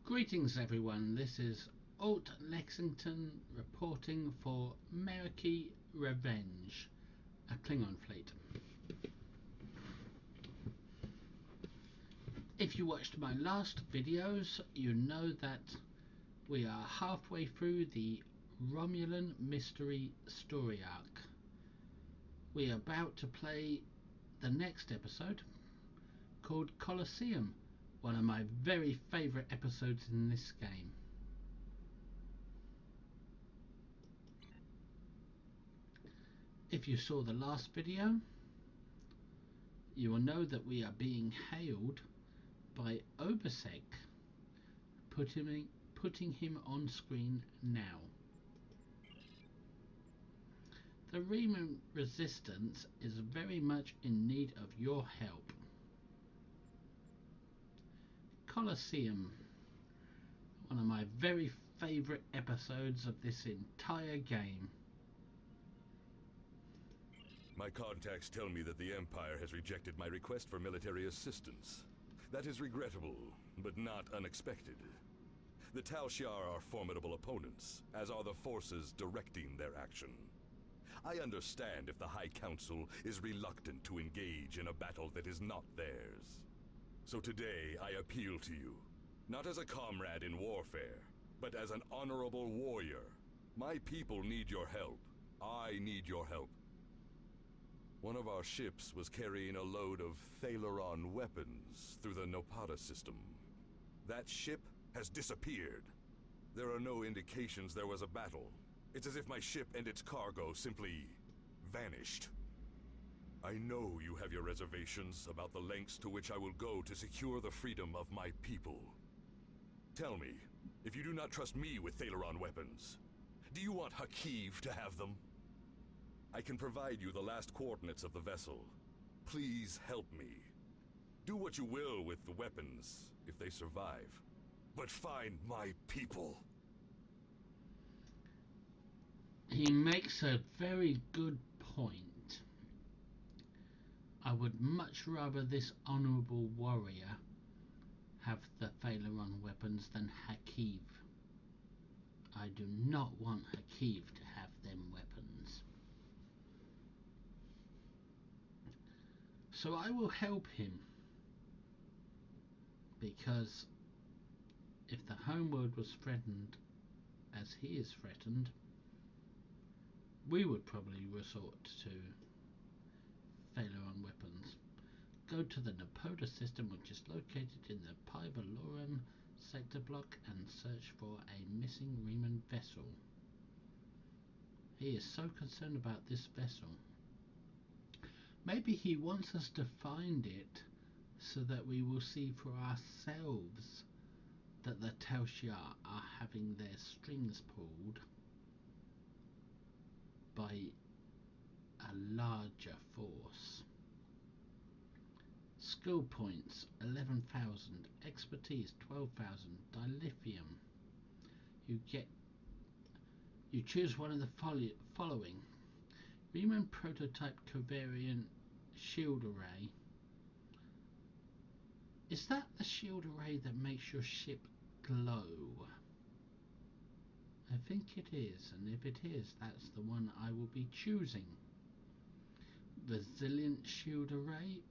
Greetings everyone, this is Alt Lexington reporting for Meriki Revenge, a Klingon fleet. If you watched my last videos, you know that we are halfway through the Romulan mystery story arc. We are about to play the next episode called Coliseum, one of my very favourite episodes in this game. If you saw the last video, you will know that we are being hailed by Obasek, putting him on screen now. The Romulan resistance is very much in need of your help. Coliseum, one of my very favourite episodes of this entire game. My contacts tell me that the Empire has rejected my request for military assistance. That is regrettable, but not unexpected. The Tal Shiar are formidable opponents, as are the forces directing their action. I understand if the High Council is reluctant to engage in a battle that is not theirs. So today I appeal to you, not as a comrade in warfare, but as an honorable warrior. My people need your help. I need your help. One of our ships was carrying a load of Thalaron weapons through the Nopata system. That ship has disappeared. There are no indications there was a battle. It's as if my ship and its cargo simply vanished. I know you have your reservations about the lengths to which I will go to secure the freedom of my people. Tell me, if you do not trust me with Thalaron weapons, do you want Hakiv to have them? I can provide you the last coordinates of the vessel. Please help me. Do what you will with the weapons, if they survive. But find my people. He makes a very good point. I would much rather this honourable warrior have the Thalaron weapons than Hakiv. I do not want Hakiv to have them weapons. So I will help him, because if the homeworld was threatened as he is threatened, we would probably resort to Thalaron weapons. Go to the Nopata system, which is located in the Pyvalorum sector block, and search for a missing Romulan vessel. He is so concerned about this vessel. Maybe he wants us to find it so that we will see for ourselves that the Tal Shiar are having their strings pulled by a larger force. Skill points 11,000, expertise 12,000, dilithium. You choose one of the following: Romulan prototype covariant shield array. Is that the shield array that makes your ship glow? I think it is, and if it is, that's the one I will be choosing. Resilient shield array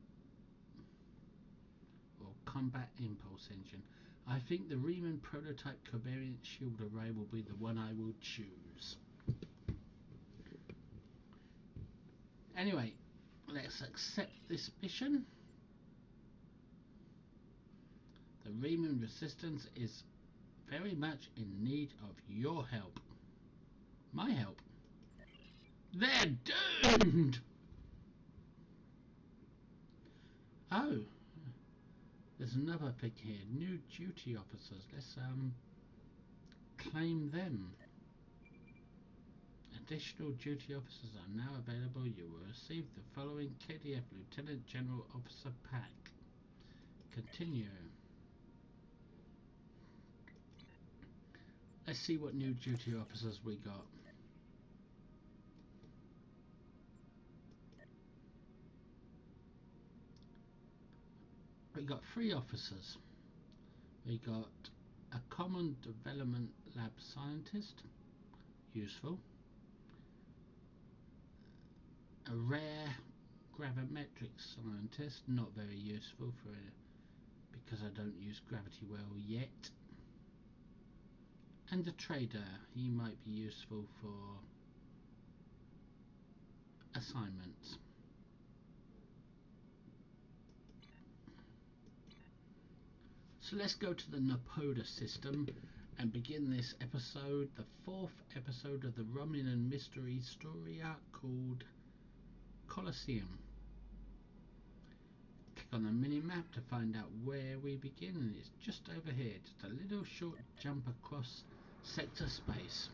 or combat impulse engine. I think the Romulan prototype covariant shield array will be the one I will choose. Anyway, let's accept this mission. The Romulan resistance is very much in need of your help. My help. They're doomed! Oh, there's another thing here. New duty officers. Let's claim them. Additional duty officers are now available. You will receive the following KDF Lieutenant General Officer pack. Continue. Let's see what new duty officers we got. We got 3 officers. We got A common development lab scientist, useful. A rare gravimetric scientist, not very useful because I don't use gravity well yet. And a trader, he might be useful for assignments. So let's go to the Napoda system and begin this episode, the 4th episode of the Romulan mystery story arc called Coliseum. Click on the mini-map to find out where we begin, and it's just over here, just a little short jump across sector space.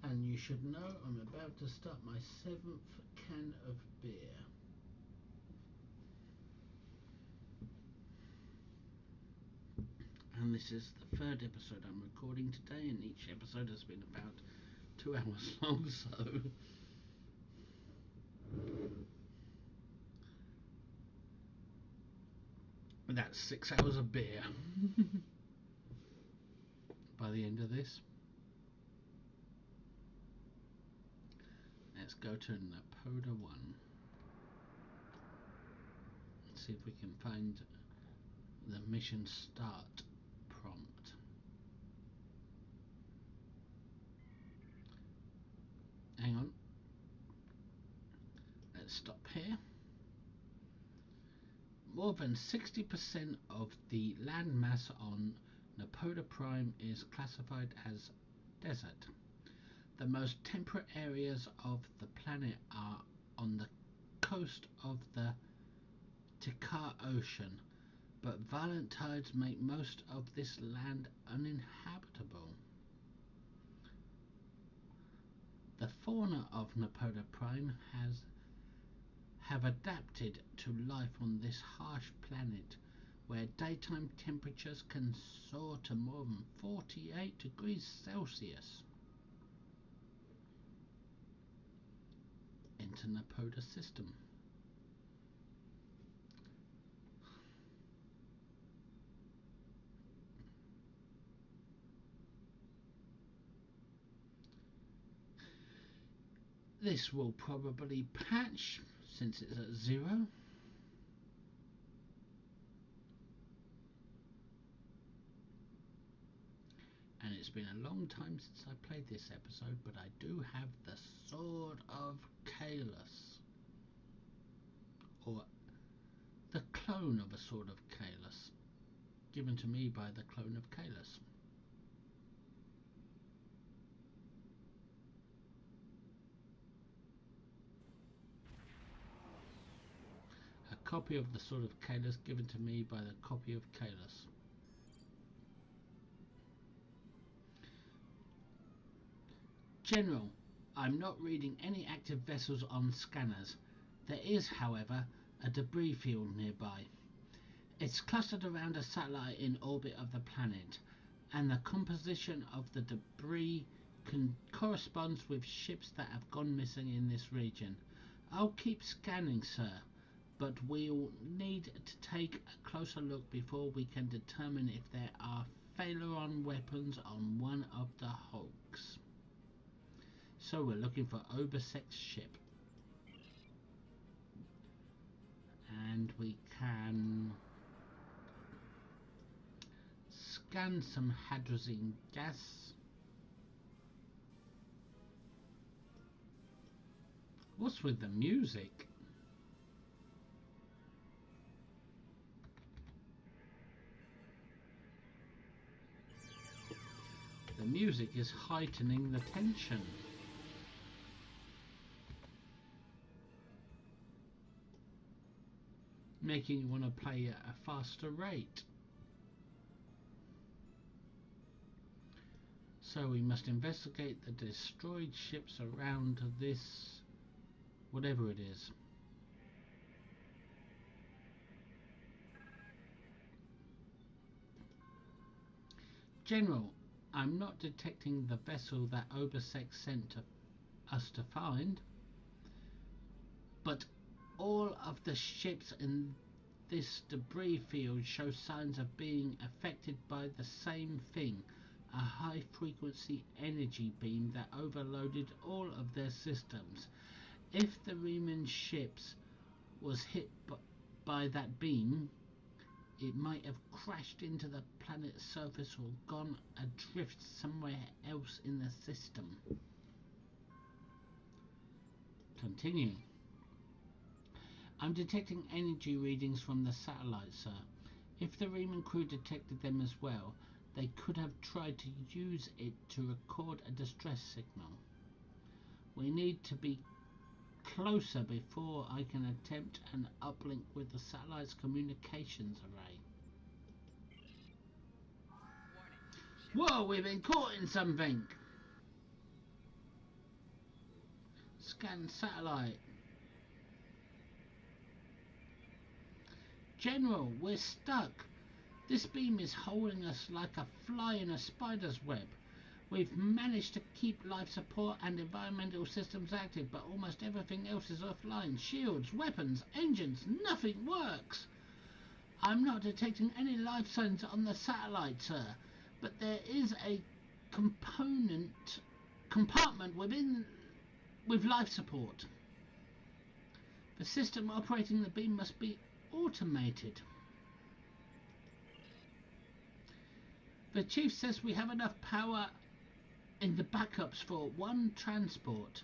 And you should know I'm about to start my 7th can of beer. And this is the 3rd episode I'm recording today, and each episode has been about 2 hours long, so that's 6 hours of beer by the end of this. Let's go to Napoda 1. Let's see if we can find the mission start prompt. Hang on. Let's stop here. More than 60% of the landmass on Napoda Prime is classified as desert. The most temperate areas of the planet are on the coast of the Tikar Ocean, but violent tides make most of this land uninhabitable. The fauna of Napoda Prime have adapted to life on this harsh planet, where daytime temperatures can soar to more than 48 degrees Celsius. Enter Napoda system. This will probably patch since it's at 0. And it's been a long time since I played this episode, but I do have the Sword of Kalis, or the clone of a Sword of Kalis, given to me by the clone of Kalis. A copy of the Sword of Kalis given to me by the copy of Kalis. General, I'm not reading any active vessels on scanners. There is, however, a debris field nearby. It's clustered around a satellite in orbit of the planet, and the composition of the debris corresponds with ships that have gone missing in this region. I'll keep scanning, sir, but we'll need to take a closer look before we can determine if there are Phaleron weapons on one of the hulks. So we're looking for Obesek's ship. And we can scan some hydrazine gas. What's with the music? The music is heightening the tension. Making you want to play at a faster rate. So we must investigate the destroyed ships around this, whatever it is. General, I'm not detecting the vessel that Obesek sent to us to find, but all of the ships in this debris field show signs of being affected by the same thing, a high frequency energy beam that overloaded all of their systems. If the Riemann ships was hit by that beam, it might have crashed into the planet's surface or gone adrift somewhere else in the system. Continue. I'm detecting energy readings from the satellite, sir. If the Riemann crew detected them as well, they could have tried to use it to record a distress signal. We need to be closer before I can attempt an uplink with the satellite's communications array. Whoa, we've been caught in something! Scan satellite. General, we're stuck. This beam is holding us like a fly in a spider's web. We've managed to keep life support and environmental systems active, but almost everything else is offline. Shields, weapons, engines, nothing works. I'm not detecting any life signs on the satellite, sir, but there is a compartment within with life support. The system operating the beam must be automated. The chief says we have enough power in the backups for one transport.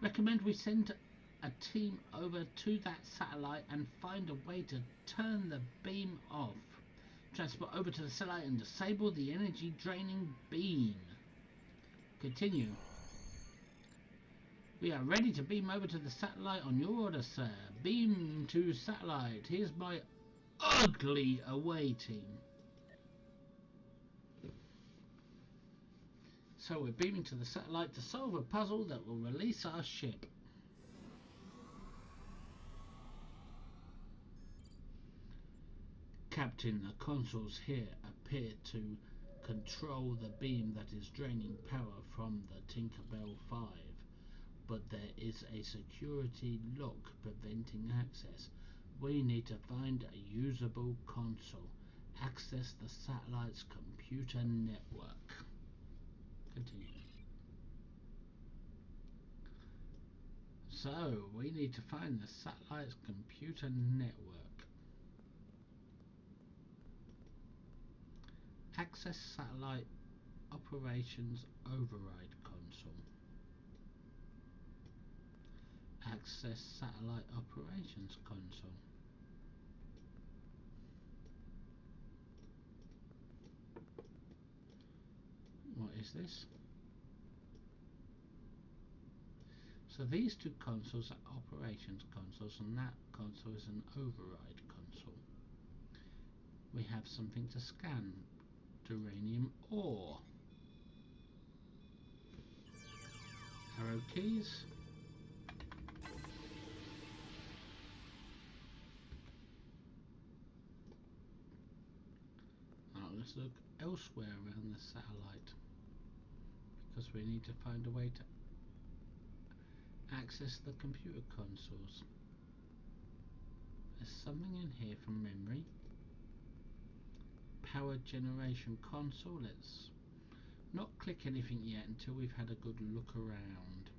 Recommend we send a team over to that satellite and find a way to turn the beam off. Transport over to the satellite and disable the energy draining beam. Continue. We are ready to beam over to the satellite on your order, sir. Beam to satellite. Here's my ugly away team. So we're beaming to the satellite to solve a puzzle that will release our ship. Captain, the consoles here appear to control the beam that is draining power from the Tinkerbell 5, but there is a security lock preventing access. We need to find a usable console. Access the satellite's computer network. Continue. So, we need to find the satellite's computer network. Access satellite operations override console. Access satellite operations console. What is this? So these two consoles are operations consoles and that console is an override console. We have something to scan. Uranium ore. Arrow keys. Let's look elsewhere around the satellite because we need to find a way to access the computer consoles. There's something in here from memory. Power generation console. Let's not click anything yet until we've had a good look around.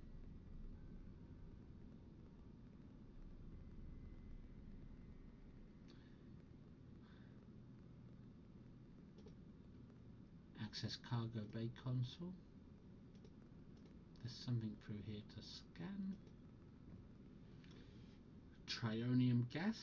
Access cargo bay console. There's something through here to scan. Trionium gas.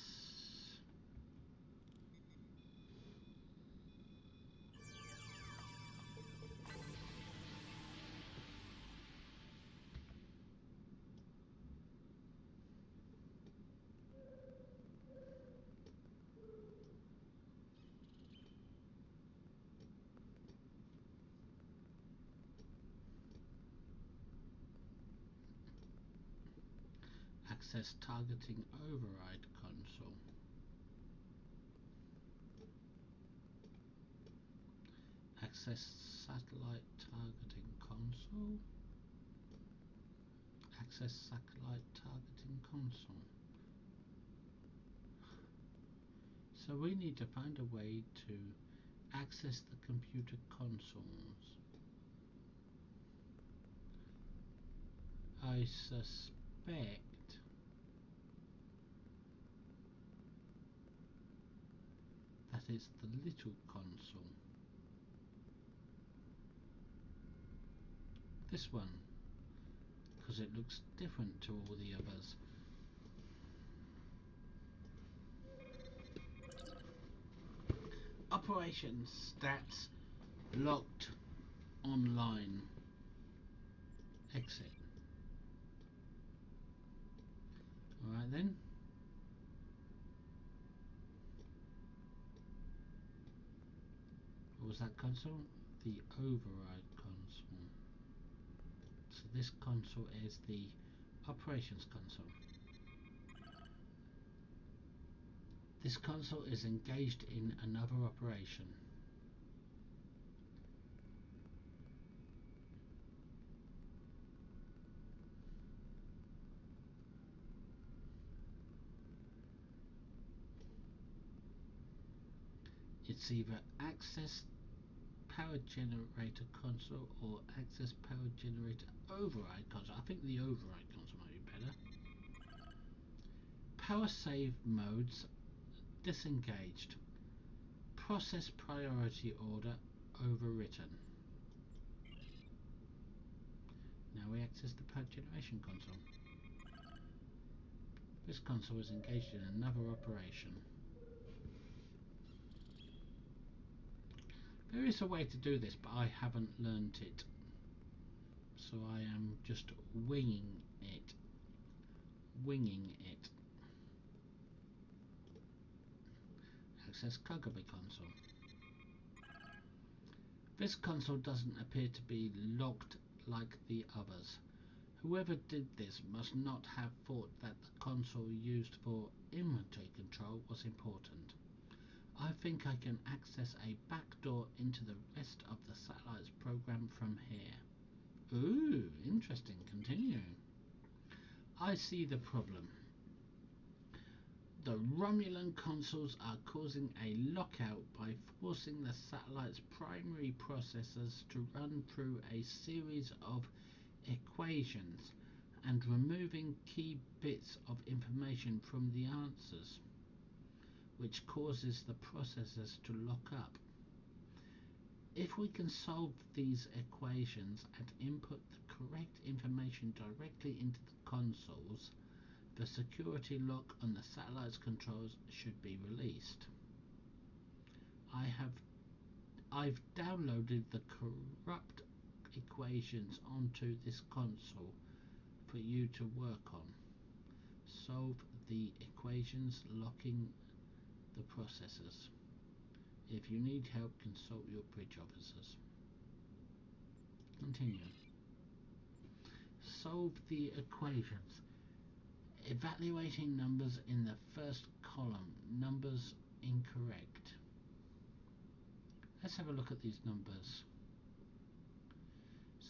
Access targeting override console. Access satellite targeting console. access satellite targeting console. So we need to find a way to access the computer consoles. I suspect that it's the little console. This one, because it looks different to all the others. Operations stats locked online. Exit. Alright then. What was that console? The override console. So this console is the operations console. This console is engaged in another operation. It's either access power generator console or access power generator override console. I think the override console might be better. Power save modes disengaged. Process priority order overwritten. Now we access the power generation console. This console is engaged in another operation. There is a way to do this, but I haven't learnt it. So I am just winging it. Access Kagami console. This console doesn't appear to be locked like the others. Whoever did this must not have thought that the console used for inventory control was important. I think I can access a backdoor into the rest of the satellite's program from here. Ooh, interesting. Continuing. I see the problem. The Romulan consoles are causing a lockout by forcing the satellite's primary processors to run through a series of equations and removing key bits of information from the answers, which causes the processors to lock up. If we can solve these equations and input the correct information directly into the consoles, the security lock on the satellite's controls should be released. I've downloaded the corrupt equations onto this console for you to work on. Solve the equations locking the processors. If you need help, consult your bridge officers. Continue. Solve the equations. Evaluating numbers in the first column. Numbers incorrect. Let's have a look at these numbers.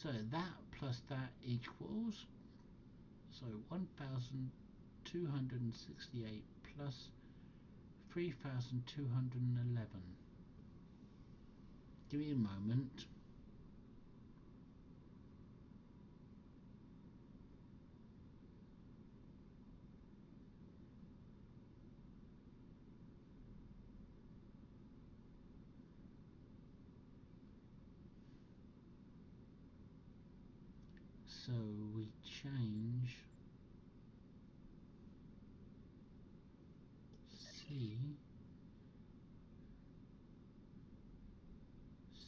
So that plus that equals, so 1,268 plus 3,211. Give me a moment. So we change C,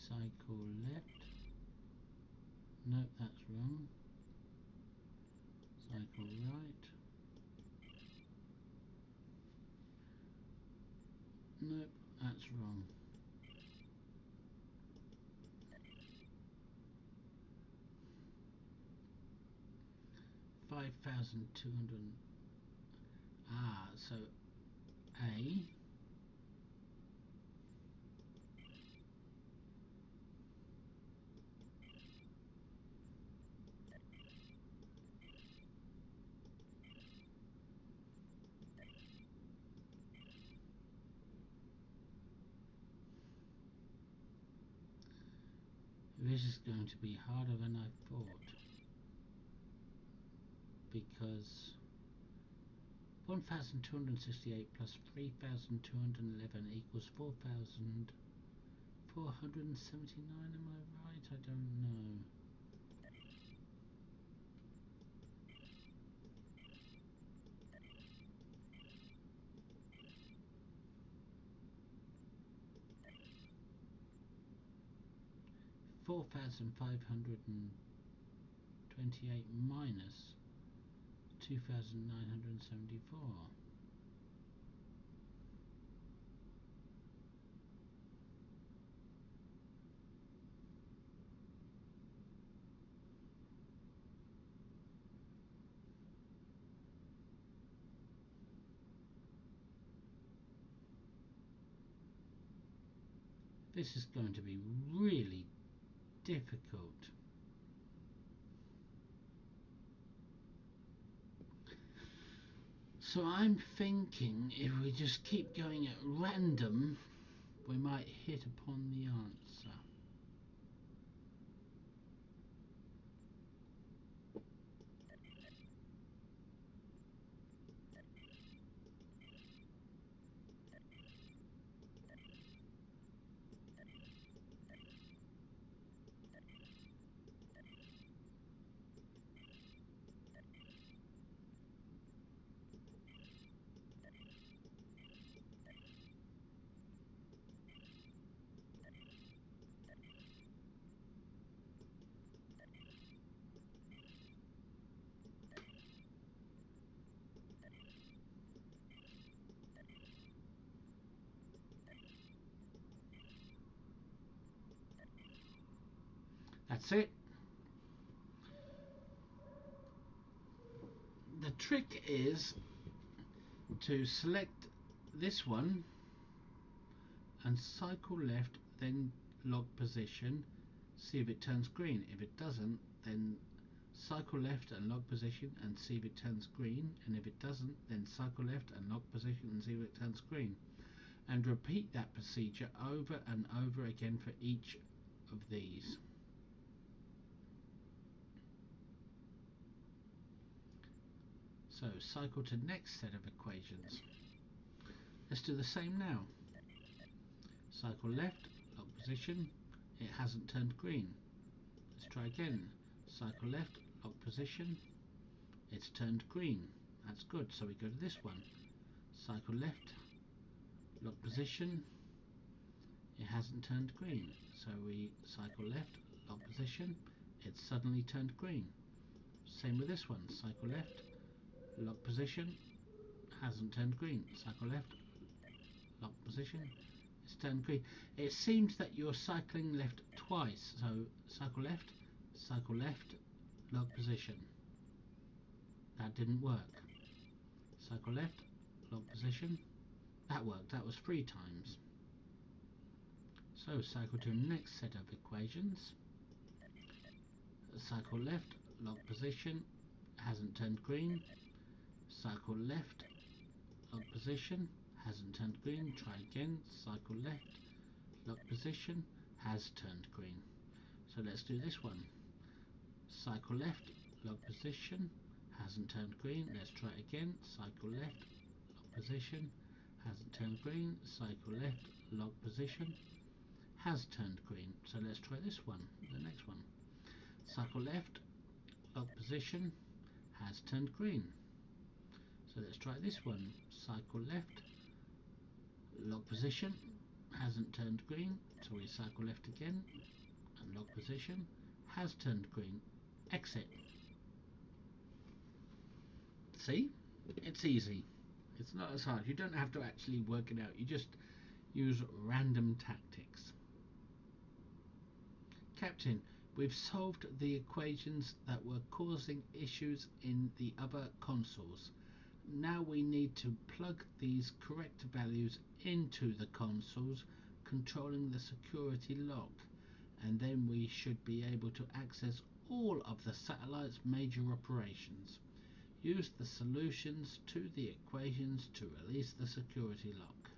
cycle left, nope, that's wrong, cycle right, nope, that's wrong. $5,200. So A, This is going to be harder than I thought, because 1,268 plus 3,211 equals 4,479. Am I right? I don't know. $4,528 minus 2,974. This is going to be really difficult. So I'm thinking if we just keep going at random, we might hit upon the answer. That's it. The trick is to select this one and cycle left, then lock position, see if it turns green. If it doesn't, then cycle left and lock position and see if it turns green, and if it doesn't, then cycle left and lock position and see if it turns green, and repeat that procedure over and over again for each of these. So cycle to next set of equations. Let's do the same now. Cycle left, lock position, it hasn't turned green. Let's try again. Cycle left, lock position, it's turned green. That's good. So we go to this one. Cycle left, lock position, it hasn't turned green. So we cycle left, lock position, it's suddenly turned green. Same with this one. Cycle left, lock position, hasn't turned green. Cycle left, lock position, it's turned green. It seems that you're cycling left twice. So cycle left, lock position. That didn't work. Cycle left, lock position. That worked. That was 3 times. So cycle to the next set of equations. Cycle left, lock position, hasn't turned green. Cycle left, lock position, hasn't turned green. Try again. Cycle left, lock position, has turned green. So let's do this one. Cycle left, lock position, hasn't turned green. Let's try it again. Cycle left, lock position, hasn't turned green. Cycle left, lock position, has turned green. So let's try this one, the next one. Cycle left, lock position, has turned green. So let's try this one. Cycle left, lock position, hasn't turned green. So we cycle left again and lock position, has turned green. Exit. See? It's easy. It's not as hard. You don't have to actually work it out. You just use random tactics. Captain, we've solved the equations that were causing issues in the other consoles. Now we need to plug these correct values into the consoles controlling the security lock, and then we should be able to access all of the satellite's major operations. Use the solutions to the equations to release the security lock.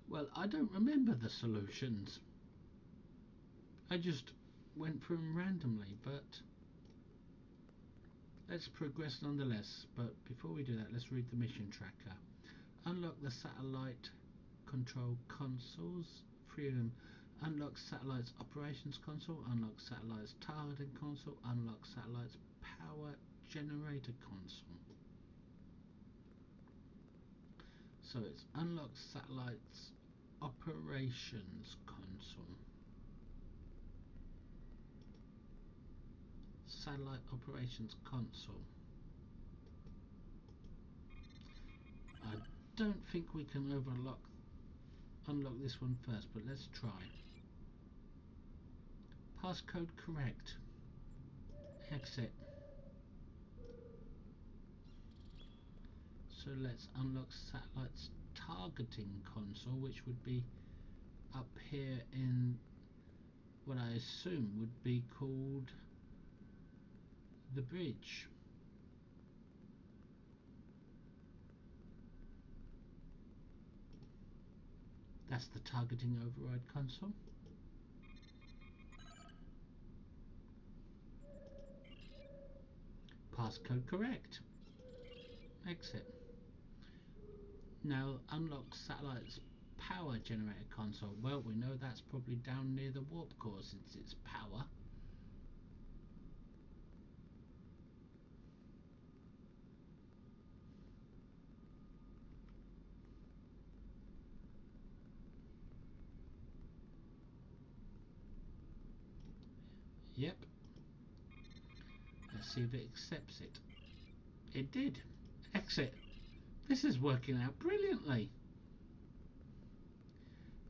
Well, I don't remember the solutions. I just went through them randomly, but let's progress nonetheless. But before we do that, let's read the mission tracker. Unlock the satellite control consoles. 3 of them. Unlock satellite's operations console. Unlock satellite's targeting console. Unlock satellite's power generator console. So it's unlock satellite's operations console. Satellite operations console. I don't think we can unlock this one first, but let's try. Passcode correct. Exit. So let's unlock satellite's targeting console, which would be up here in what I assume would be called the bridge. That's the targeting override console. Passcode correct. Exit. Now unlock satellite's power generator console. Well, we know that's probably down near the warp core since it's power. Yep. Let's see if it accepts it. It did. Exit. This is working out brilliantly.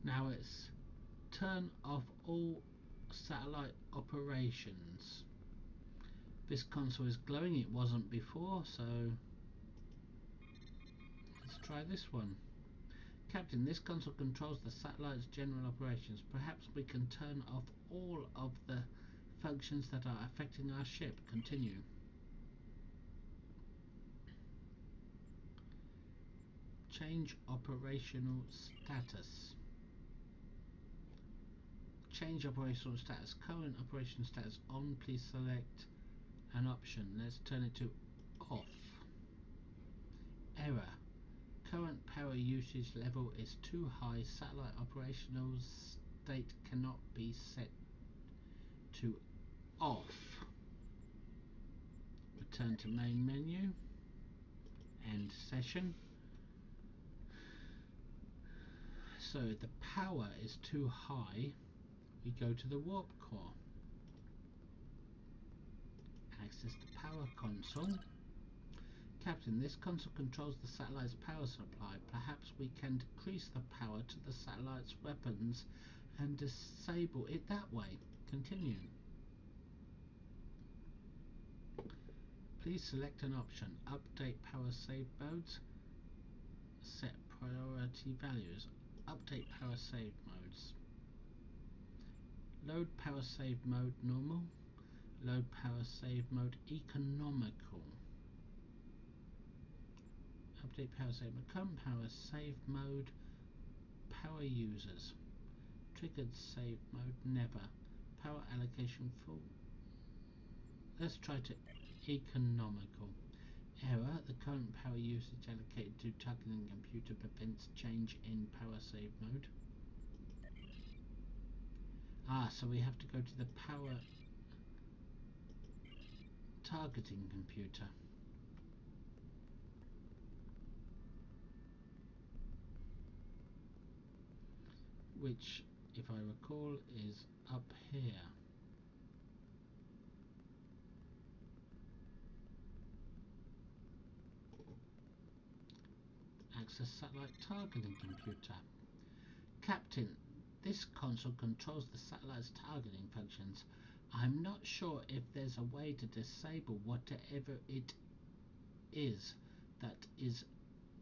Now it's turn off all satellite operations. This console is glowing. It wasn't before, so let's try this one. Captain, this console controls the satellite's general operations. Perhaps we can turn off all of the functions that are affecting our ship. Continue. Change operational status. Change operational status. Current operational status on. Please select an option. Let's turn it to off. Error. Current power usage level is too high. Satellite operational state cannot be set to off. Return to main menu. End session. So the power is too high. We go to the warp core. Access the power console. Captain, this console controls the satellite's power supply. Perhaps we can decrease the power to the satellite's weapons and disable it that way. Continue. Please select an option. Update power save modes. Set priority values. Update power save modes. Load power save mode normal. Load power save mode economical. Update power save mode. Current power save mode power users. Triggered save mode never. Power allocation full. Let's try to economical. Error. The current power usage allocated to targeting computer prevents change in power save mode. So we have to go to the power targeting computer. Which, if I recall, is up here. Access satellite targeting computer. Captain, this console controls the satellite's targeting functions. I'm not sure if there's a way to disable whatever it is that is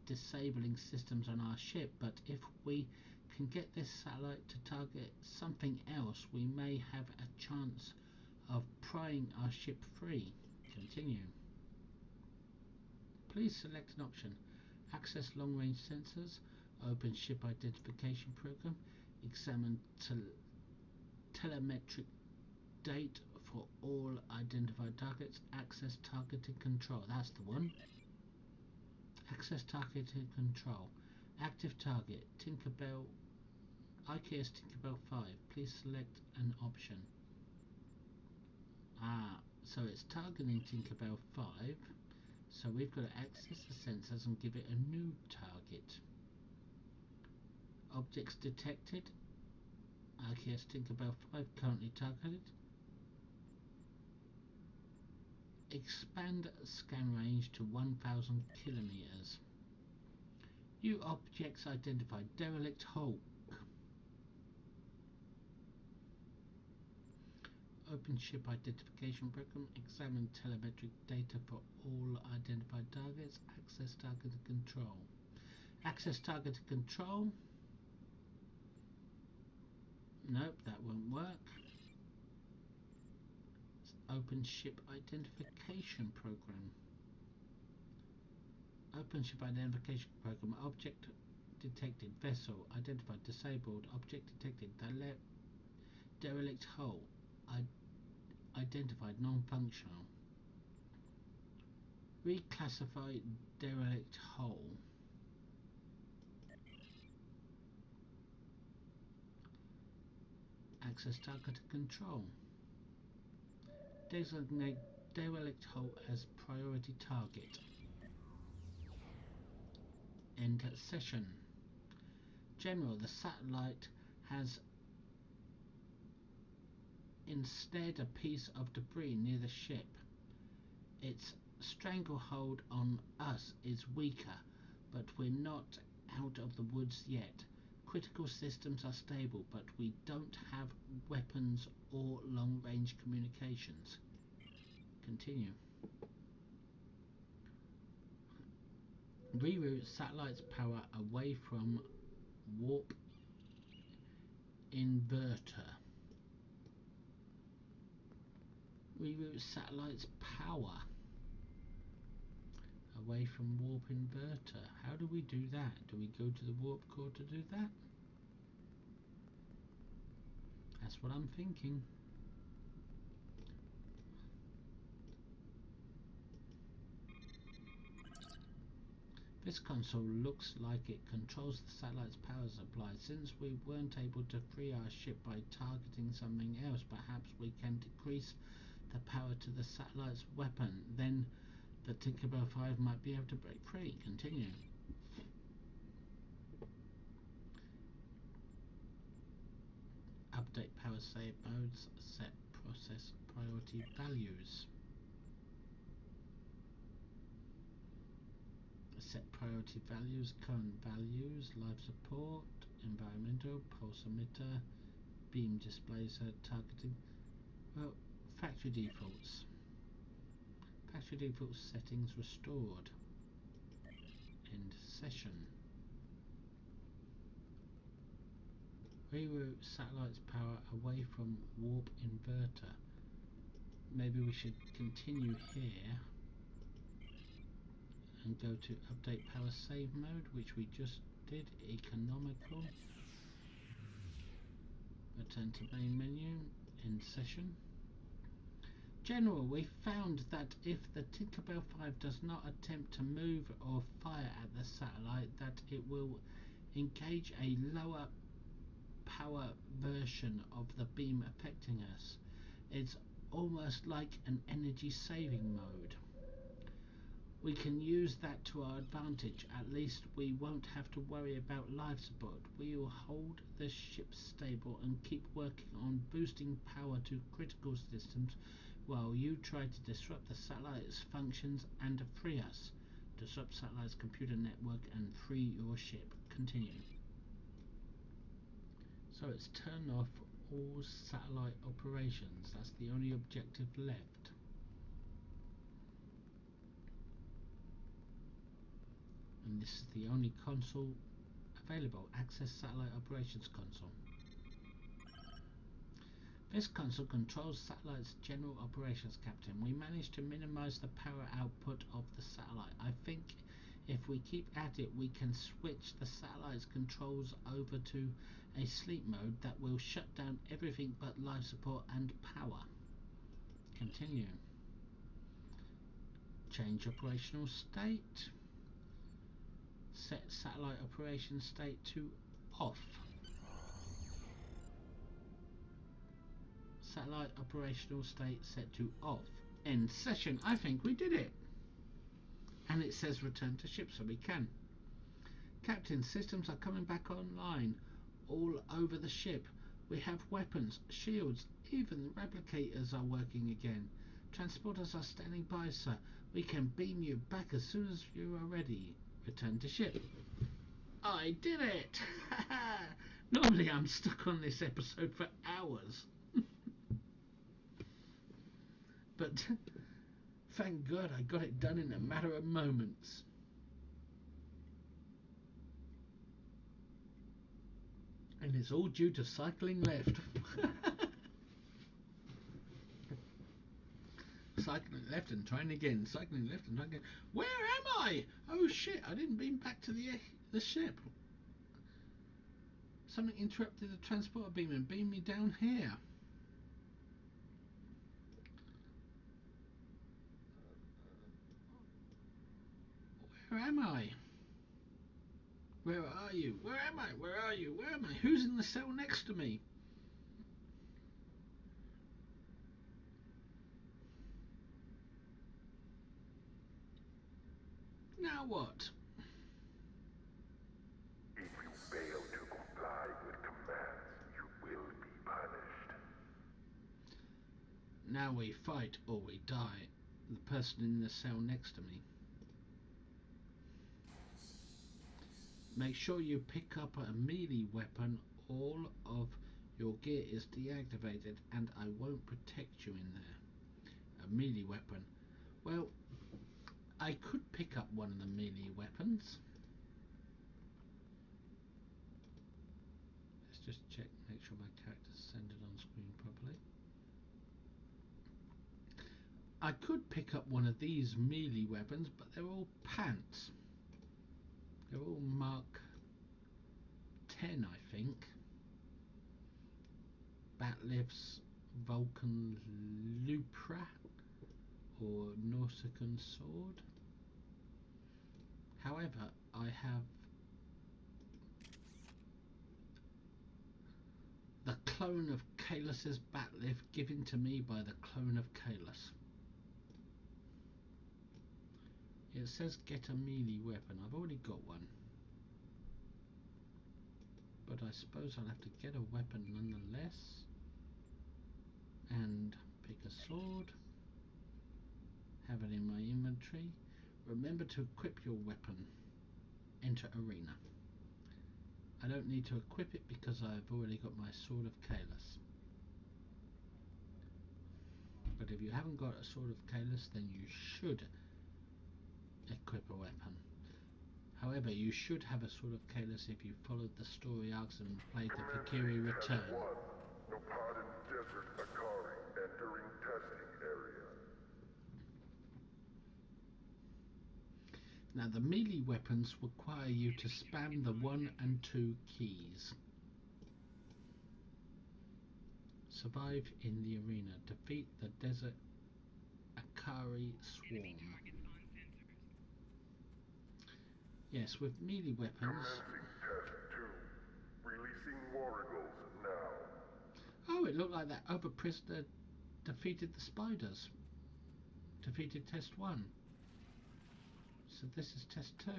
disabling systems on our ship, but if we can get this satellite to target something else, we may have a chance of prying our ship free. Continue. Please select an option. Access long-range sensors. Open ship identification program. Examine telemetric data for all identified targets. Access targeted control. That's the one. Access targeted control. Active target. Tinkerbell. IKS Tinkerbell 5. Please select an option. So it's targeting Tinkerbell 5. So we've got to access the sensors and give it a new target. Objects detected. IKS Tinkerbell 5 currently targeted. Expand scan range to 1,000 kilometers. New objects identified. Derelict hull. Open ship identification program. Examine telemetric data for all identified targets. Access targeted control. Access targeted control. Nope, that won't work. Open ship identification program. Open ship identification program. Object detected. Vessel identified. Disabled. Object detected. Derelict hull. Identified. Non-functional. Reclassify derelict hull. Access targeted control. Designate derelict hull as priority target. End session. General, the satellite has instead a piece of debris near the ship. Its stranglehold on us is weaker, but we're not out of the woods yet. Critical systems are stable, but we don't have weapons or long-range communications. Continue. Reroute satellite's power away from warp inverter. Reroute satellite's power away from warp inverter. How do we do that? Do we go to the warp core to do that? That's what I'm thinking. This console looks like it controls the satellite's power supply. Since we weren't able to free our ship by targeting something else, perhaps we can decrease the power to the satellite's weapon. Then the Tinkerbell 5 might be able to break free. Continue. Update power save modes. Set process priority values. Set priority values, current values, life support, environmental, pulse emitter, beam displacer, targeting. Well, factory defaults. Factory default settings restored. End session. Reroute satellite's power away from warp inverter. Maybe we should continue here and go to update power save mode, which we just did. Economical. Return to main menu. End session. General, we found that if the Tinkerbell 5 does not attempt to move or fire at the satellite, that it will engage a lower power version of the beam affecting us. It's almost like an energy saving mode. We can use that to our advantage. At least we won't have to worry about life support. We will hold the ship stable and keep working on boosting power to critical systems while you try to disrupt the satellite's functions and free us. Disrupt satellite's computer network and free your ship. Continue. So it's turn off all satellite operations. That's the only objective left. And this is the only console available. Access satellite operations console. This console controls satellite's general operations, Captain. We managed to minimize the power output of the satellite. I think if we keep at it, we can switch the satellite's controls over to a sleep mode that will shut down everything but life support and power. Continue. Change operational state. Set satellite operation state to off. Satellite operational state set to off. End session. I think we did it. And it says return to ship, so we can. Captain, systems are coming back online. All over the ship. We have weapons, shields, even replicators are working again. Transporters are standing by, sir. We can beam you back as soon as you are ready. Return to ship. I did it! Normally I'm stuck on this episode for hours. But thank God I got it done in a matter of moments. And it's all due to cycling left. Cycling left and trying again. Cycling left and trying again. Where am I? Oh shit, I didn't beam back to the ship. Something interrupted the transporter beam and beamed me down here. Where am I? Where are you? Where am I? Where are you? Where am I? Who's in the cell next to me? Now what? If you fail to comply with commands, you will be punished. Now we fight or we die. The person in the cell next to me. Make sure you pick up a melee weapon. All of your gear is deactivated and I won't protect you in there. A melee weapon. Well, I could pick up one of the melee weapons. Let's just check, make sure my character's centered on screen properly. I could pick up one of these melee weapons, but they're all pants. They're all Mark 10, I think. Batlif's Vulcan Lupra or Nausicaan sword. However, I have the clone of Kalus's Batlif given to me by the clone of Kalus. It says get a melee weapon. I've already got one. But I suppose I'll have to get a weapon nonetheless. And pick a sword. Have it in my inventory. Remember to equip your weapon. Enter arena. I don't need to equip it because I've already got my sword of Kalus. But if you haven't got a sword of Kalus, then you should equip a weapon. However, you should have a sword of Kalus if you followed the story arcs and played the Fikiri Return. Nopadin Desert Akari entering testing area. Now the melee weapons require you to spam the 1 and 2 keys. Survive in the arena. Defeat the Desert Akari Swarm. Yes, with melee weapons. Commencing test 2. Releasing Warrigals now. Oh, it looked like that other prisoner defeated the spiders. Defeated test 1. So this is test 2.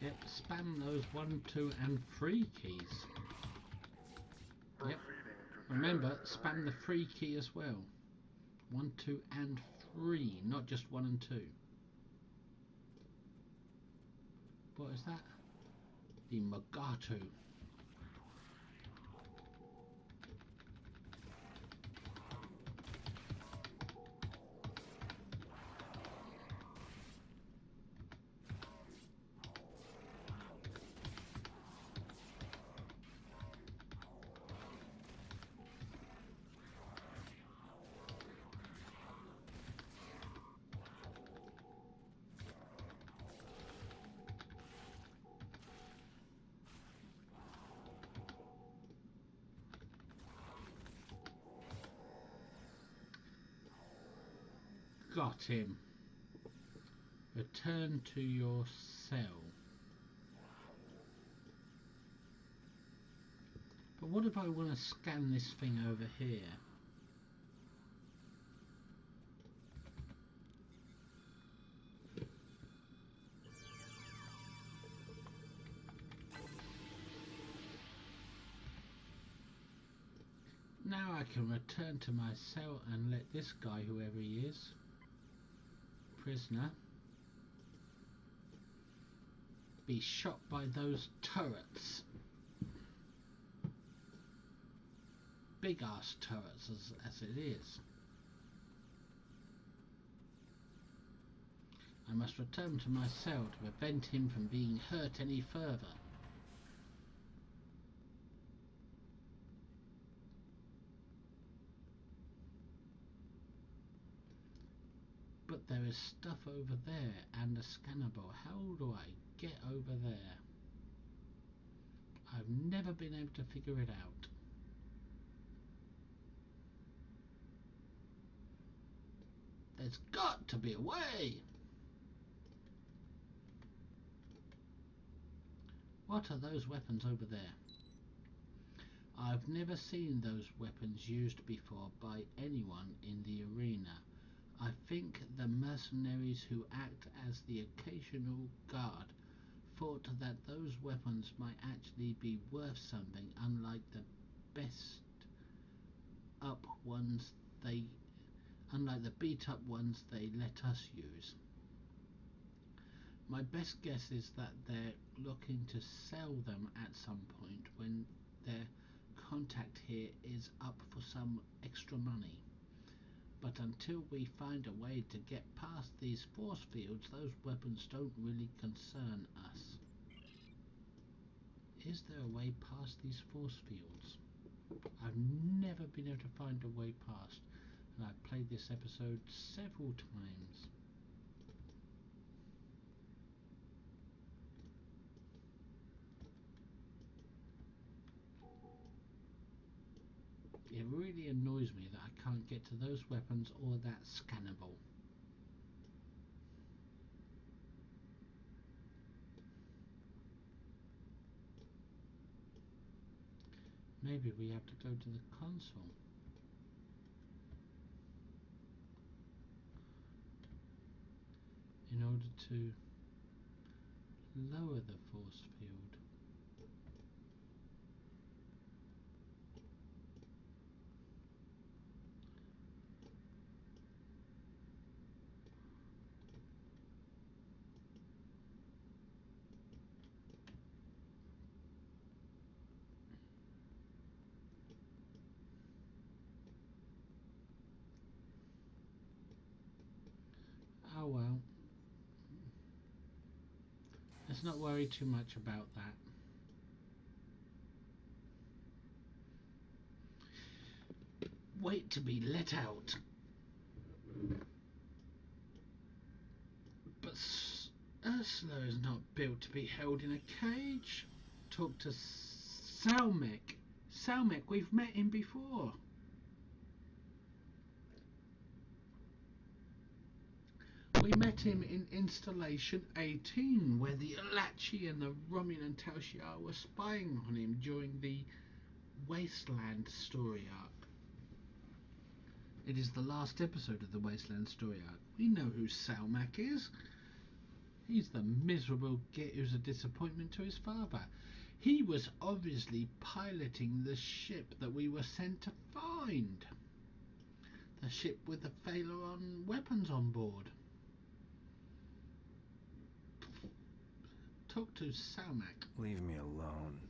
Yep, spam those 1, 2 and 3 keys. Yep. Remember, spam the 3 key as well. 1, 2 and 3, not just 1 and 2. What is that? The Magatu. got him. Return to your cell. But what if I want to scan this thing over here? Now I can return to my cell and let this guy, whoever he is, prisoner, be shot by those turrets. Big ass turrets as it is. I must return to my cell to prevent him from being hurt any further. But there is stuff over there and a scanner board. How do I get over there? I've never been able to figure it out. There's got to be a way! What are those weapons over there? I've never seen those weapons used before by anyone in the arena. I think the mercenaries who act as the occasional guard thought that those weapons might actually be worth something, unlike the beat up ones they let us use. My best guess is that they're looking to sell them at some point when their contact here is up for some extra money. But until we find a way to get past these force fields, those weapons don't really concern us. Is there a way past these force fields? I've never been able to find a way past, and I've played this episode several times. It really annoys me that I can't get to those weapons or that scannable. Maybe we have to go to the console. In order to lower the force field. Oh well. Let's not worry too much about that. Wait to be let out. But Ursula is not built to be held in a cage. Talk to Salmek. Salmek, we've met him before. We met him in Installation 18, where the Alachi and the Romulan Tal Shiar were spying on him during the Wasteland story arc. It is the last episode of the Wasteland story arc. We know who Salmek is. He's the miserable git who's a disappointment to his father. He was obviously piloting the ship that we were sent to find. The ship with the Phaeron weapons on board. Talk to Salmek. Leave me alone.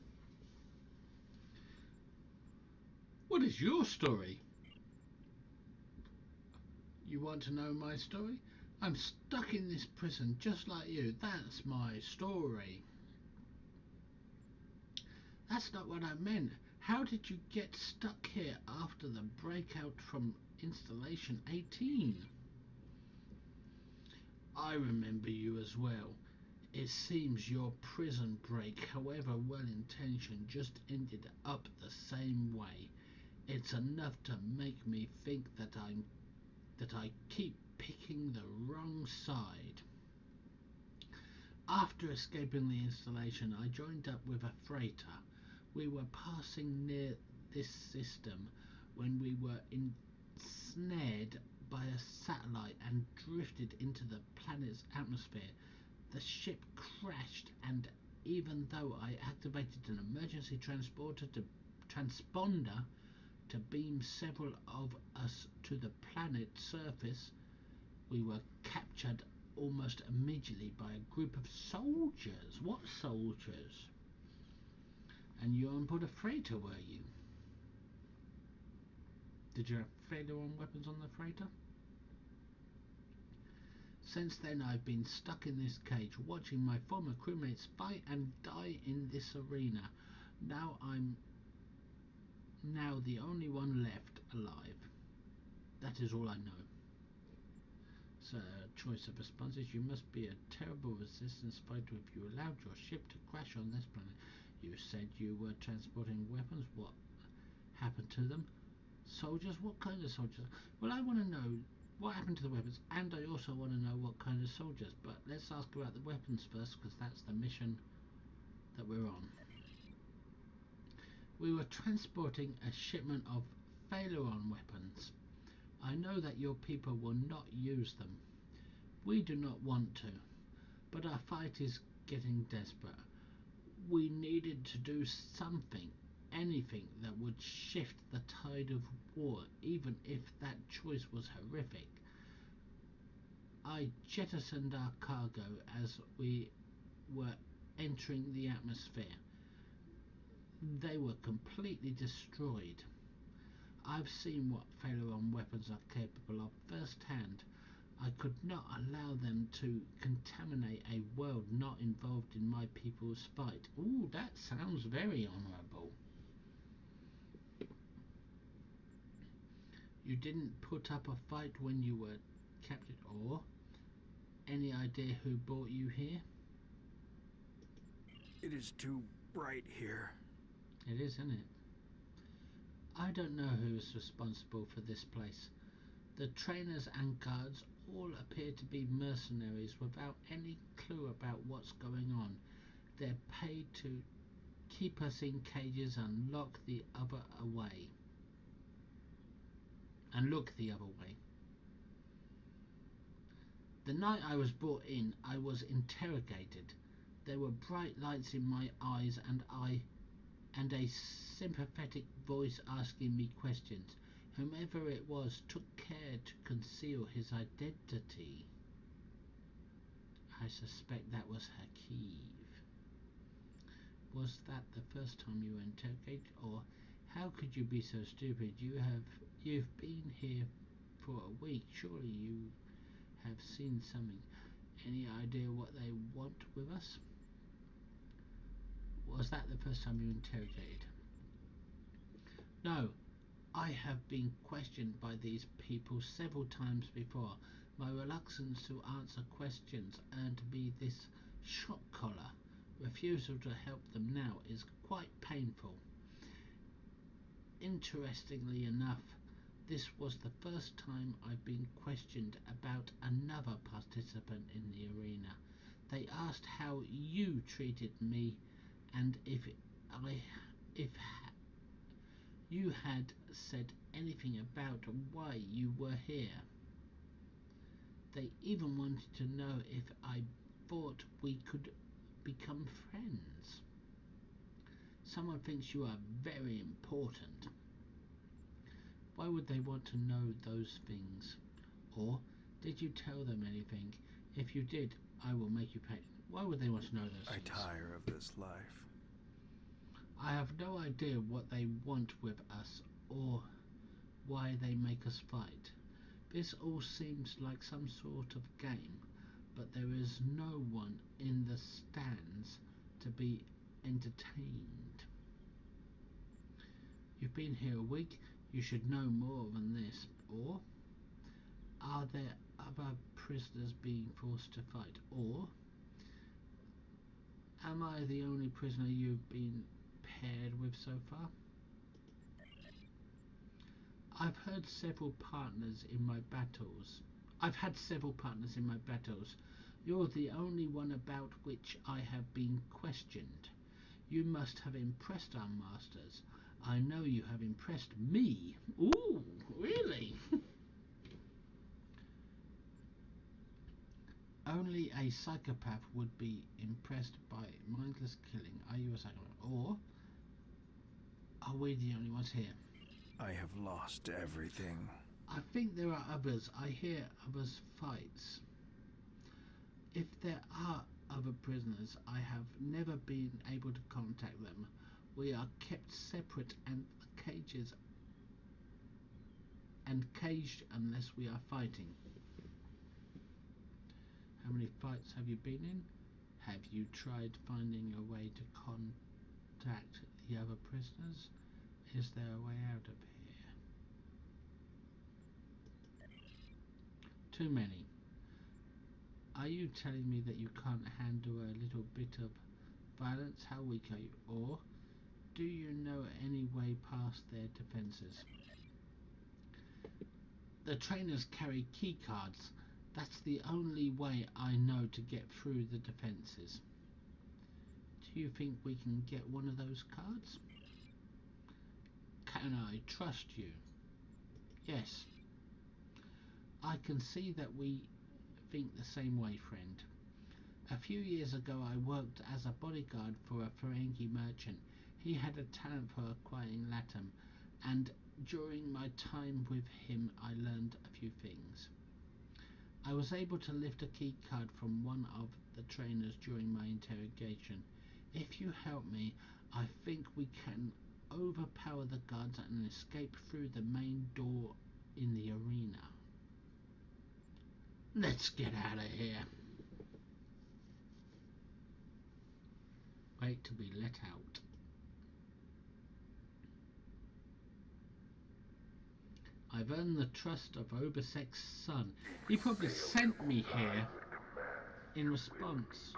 What is your story? You want to know my story? I'm stuck in this prison just like you. That's my story. That's not what I meant. How did you get stuck here after the breakout from Installation 18? I remember you as well. It seems your prison break, however well intentioned, just ended up the same way. It's enough to make me think that I keep picking the wrong side. After escaping the installation, I joined up with a freighter. We were passing near this system when we were ensnared by a satellite and drifted into the planet's atmosphere. The ship crashed, and even though I activated an emergency transponder to beam several of us to the planet's surface, we were captured almost immediately by a group of soldiers. What soldiers? And you on board a freighter, were you? Did you have failure-on weapons on the freighter? Since then I've been stuck in this cage, watching my former crewmates fight and die in this arena. I'm now the only one left alive. That is all I know. So, choice of responses. You must be a terrible resistance fighter if you allowed your ship to crash on this planet. You said you were transporting weapons. What happened to them? Soldiers? What kind of soldiers? Well, I want to know what happened to the weapons, and I also want to know what kind of soldiers. But let's ask about the weapons first, because that's the mission that we're on. We were transporting a shipment of failure-on weapons. I know that your people will not use them. We do not want to, but our fight is getting desperate. We needed to do something, anything that would shift the tide of war, even if that choice was horrific. I jettisoned our cargo as we were entering the atmosphere. They were completely destroyed. I've seen what failure-on weapons are capable of firsthand. I could not allow them to contaminate a world not involved in my people's fight. Ooh, that sounds very honourable. You didn't put up a fight when you were captured, or any idea who brought you here? It is too bright here. It is, isn't it? I don't know who is responsible for this place. The trainers and guards all appear to be mercenaries without any clue about what's going on. They're paid to keep us in cages and look the other way. The night I was brought in, I was interrogated. There were bright lights in my eyes and a sympathetic voice asking me questions. Whomever it was took care to conceal his identity. I suspect that was Hakeev. Was that the first time you were interrogated, or how could you be so stupid? You've been here for a week. Surely you have seen something. Any idea what they want with us? Was that the first time you interrogated? No, I have been questioned by these people several times before. My reluctance to answer questions earned me this shock collar. Refusal to help them now is quite painful. Interestingly enough, this was the first time I've been questioned about another participant in the arena. They asked how you treated me and if you had said anything about why you were here. They even wanted to know if I thought we could become friends. Someone thinks you are very important. Why would they want to know those things? Or did you tell them anything? If you did, I will make you pay. Why would they want to know those things? I tire of this life. I have no idea what they want with us or why they make us fight. This all seems like some sort of game, but there is no one in the stands to be entertained. You've been here a week, you should know more than this. Or are there other prisoners being forced to fight? Or am I the only prisoner you've been paired with so far? I've heard several partners in my battles I've had several partners in my battles. You're the only one about which I have been questioned. You must have impressed our masters. I know you have impressed me. Ooh, really? Only a psychopath would be impressed by mindless killing. Are you a psychopath? Or are we the only ones here? I have lost everything. I think there are others. I hear others' fights. If there are other prisoners, I have never been able to contact them. We are kept separate and caged unless we are fighting. How many fights have you been in? Have you tried finding a way to contact the other prisoners? Is there a way out of here? Too many. Are you telling me that you can't handle a little bit of violence? How weak are you? Or do you know any way past their defences? The trainers carry key cards. That's the only way I know to get through the defences. Do you think we can get one of those cards? Can I trust you? Yes. I can see that we think the same way, friend. A few years ago I worked as a bodyguard for a Ferengi merchant. He had a talent for acquiring latinum, and during my time with him I learned a few things. I was able to lift a key card from one of the trainers during my interrogation. If you help me, I think we can overpower the guards and escape through the main door in the arena. Let's get out of here. Wait to be let out. I've earned the trust of Obersek's son. He probably sent me here in response.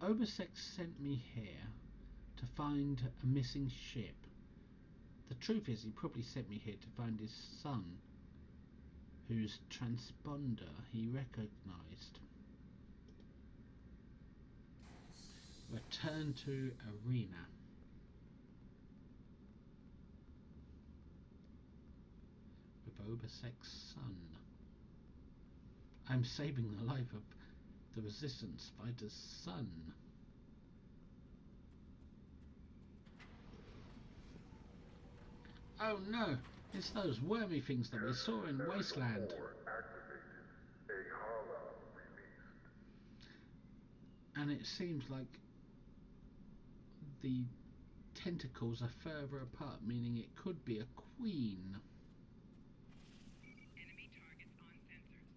Obersek sent me here to find a missing ship. The truth is, he probably sent me here to find his son, whose transponder he recognized. Return to arena. With Obersek's son. I'm saving the life of the resistance fighter's son. Oh no, it's those wormy things that we saw in Wasteland. And it seems like the tentacles are further apart, meaning it could be a queen. Enemy targets on sensors.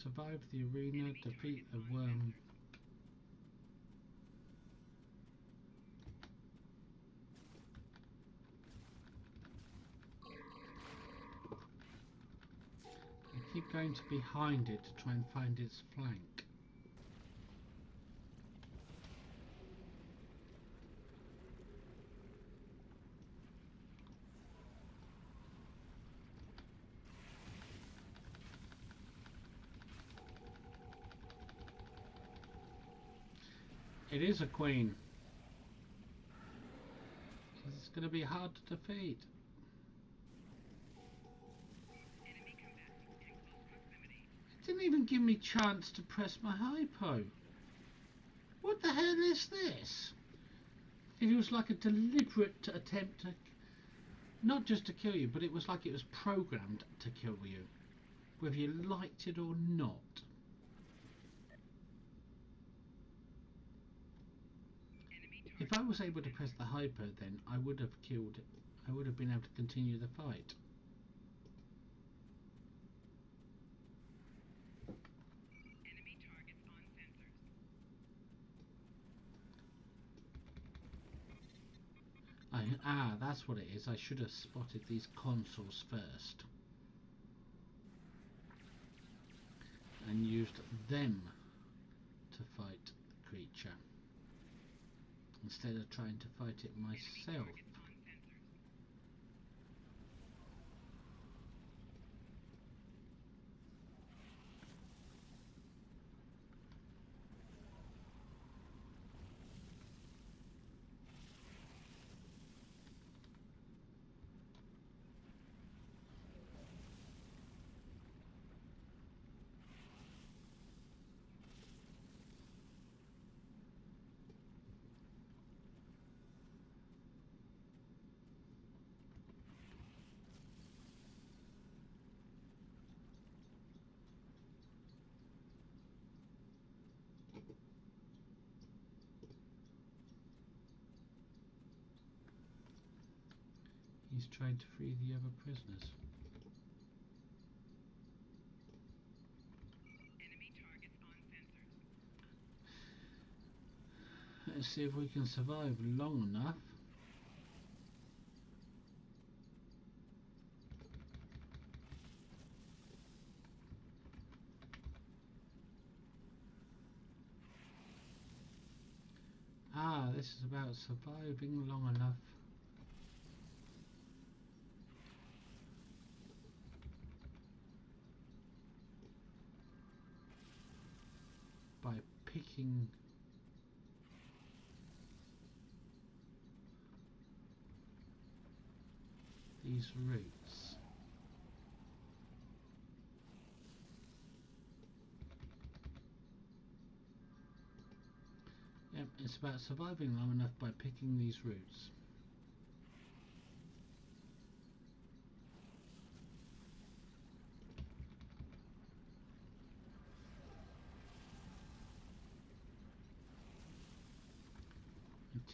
Survive the arena, defeat a worm. I keep going to behind it to try and find its flank. It is a queen. It's going to be hard to defeat. Enemy combatants in close proximity. It didn't even give me chance to press my hypo. What the hell is this? It was like a deliberate attempt to, not just to kill you, but it was like it was programmed to kill you, whether you liked it or not. If I was able to press the hypo, then I would have killed it. I would have been able to continue the fight. that's what it is. I should have spotted these consoles first and used them to fight the creature instead of trying to fight it myself. He's trying to free the other prisoners. Enemy targets uncensored. Let's see if we can survive long enough. This is about surviving long enough by picking these roots. Yep, it's about surviving long enough by picking these roots.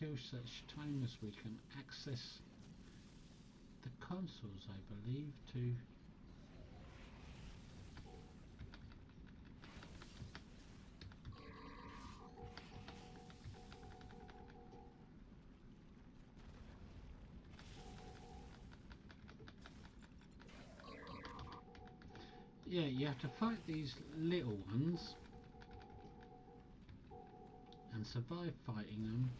Until such time as we can access the consoles, I believe, to yeah, you have to fight these little ones and survive fighting them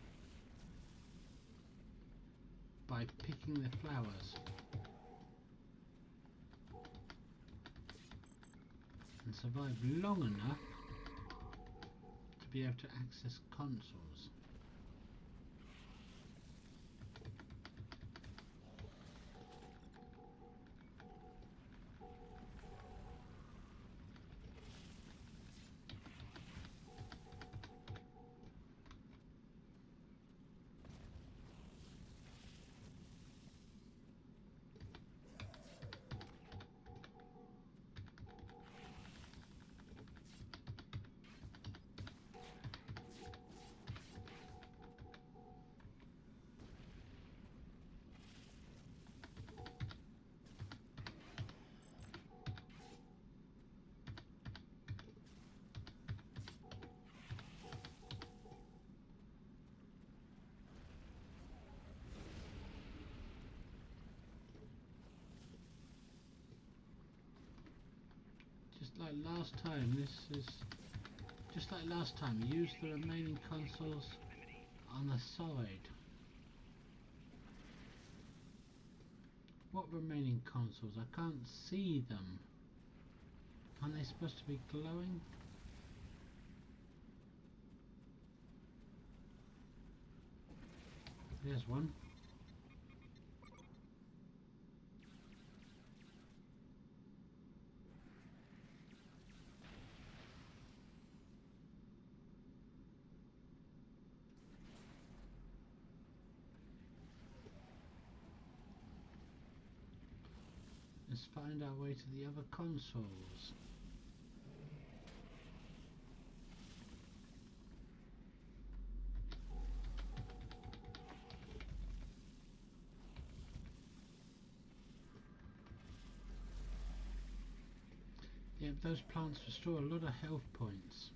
by picking the flowers and survive long enough to be able to access consoles. Just like last time, use the remaining consoles on the side. What remaining consoles? I can't see them. Aren't they supposed to be glowing? There's one. Let's find our way to the other consoles. Yeah, those plants restore a lot of health points.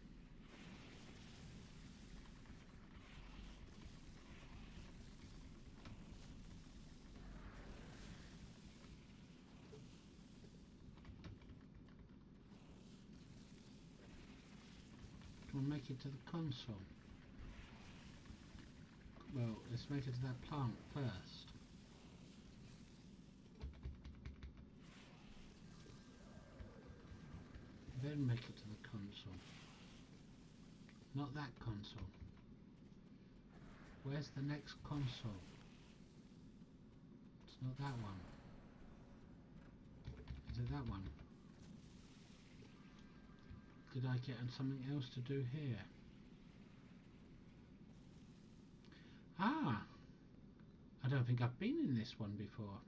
make it to the console? Well, let's make it to that plant first. Then make it to the console. Not that console. Where's the next console? It's not that one. Is it that one? Did I get something else to do here? Ah! I don't think I've been in this one before.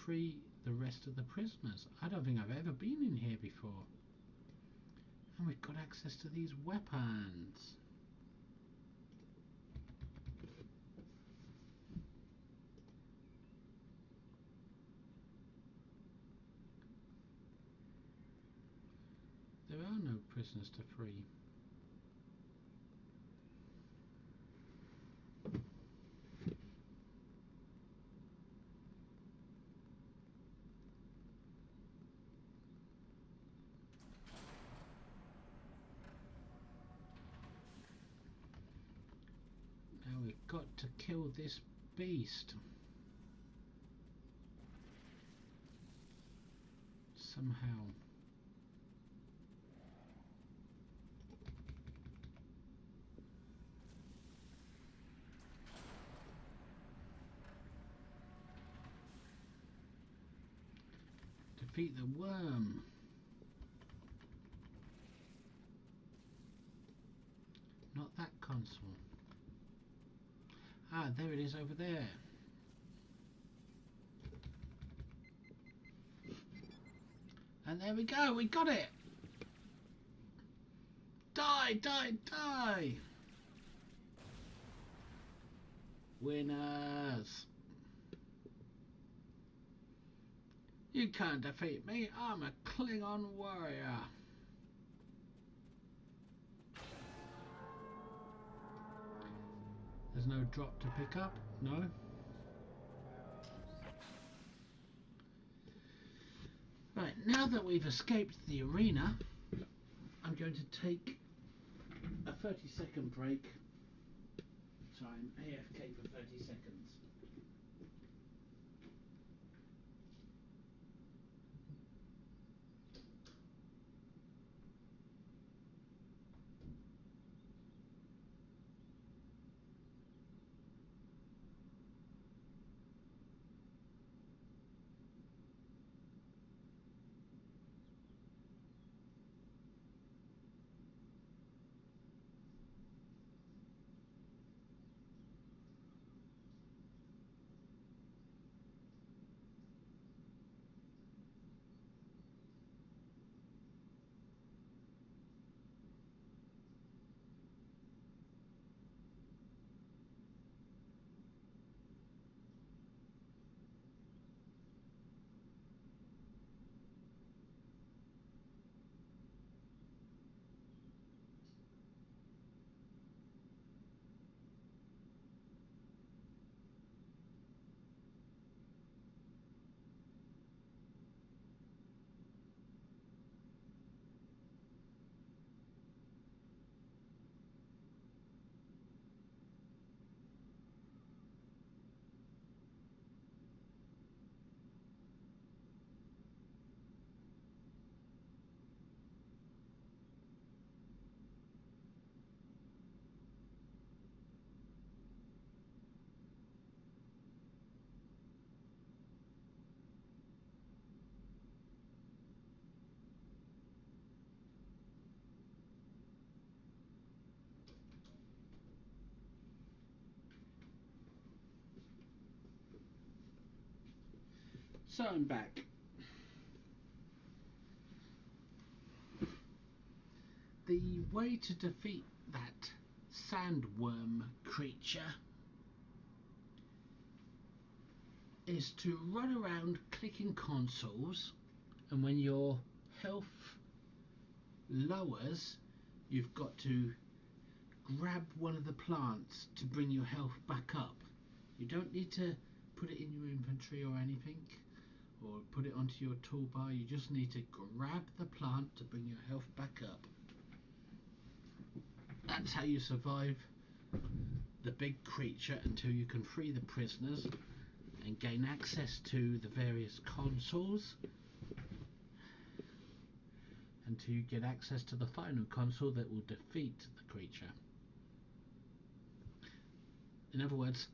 Free the rest of the prisoners. I don't think I've ever been in here before. And we've got access to these weapons. There are no prisoners to free. Now we've got to kill this beast. Somehow. Defeat the worm. Not that console. Ah, there it is over there. And there we go, we got it! Die, die, die! Winners! You can't defeat me, I'm a Klingon warrior! There's no drop to pick up? No? Right, now that we've escaped the arena, I'm going to take a 30-second break. So I'm AFK for 30 seconds. So I'm back. The way to defeat that sandworm creature is to run around clicking consoles, and when your health lowers, you've got to grab one of the plants to bring your health back up. You don't need to put it in your inventory or anything, or put it onto your toolbar. You just need to grab the plant to bring your health back up. That's how you survive the big creature until you can free the prisoners and gain access to the various consoles, until you get access to the final console that will defeat the creature. In other words,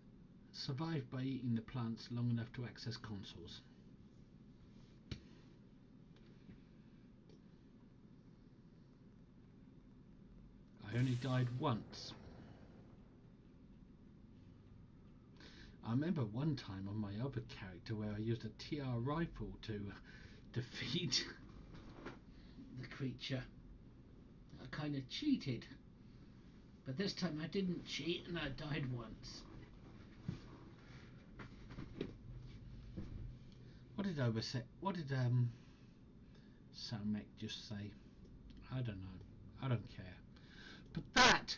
survive by eating the plants long enough to access consoles. I only died once. I remember one time on my other character where I used a TR rifle to defeat the creature. I kind of cheated, but this time I didn't cheat and I died once. What did Salmek just say? I don't know. I don't care. But that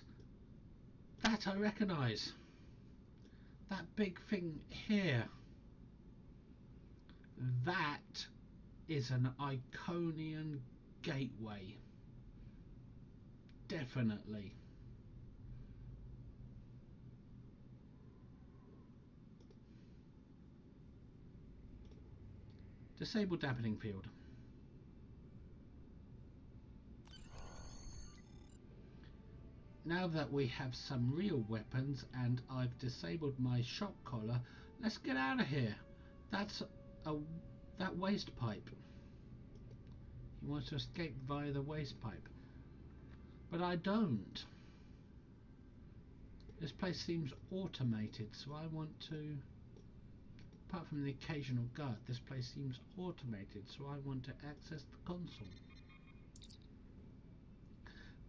I recognise. That big thing here. That is an Iconian gateway. Definitely. Disable dampening field. Now that we have some real weapons and I've disabled my shock collar, let's get out of here. That's that waste pipe. He wants to escape via the waste pipe. But I don't. This place seems automated, so I want to, apart from the occasional guard, this place seems automated, so I want to access the console.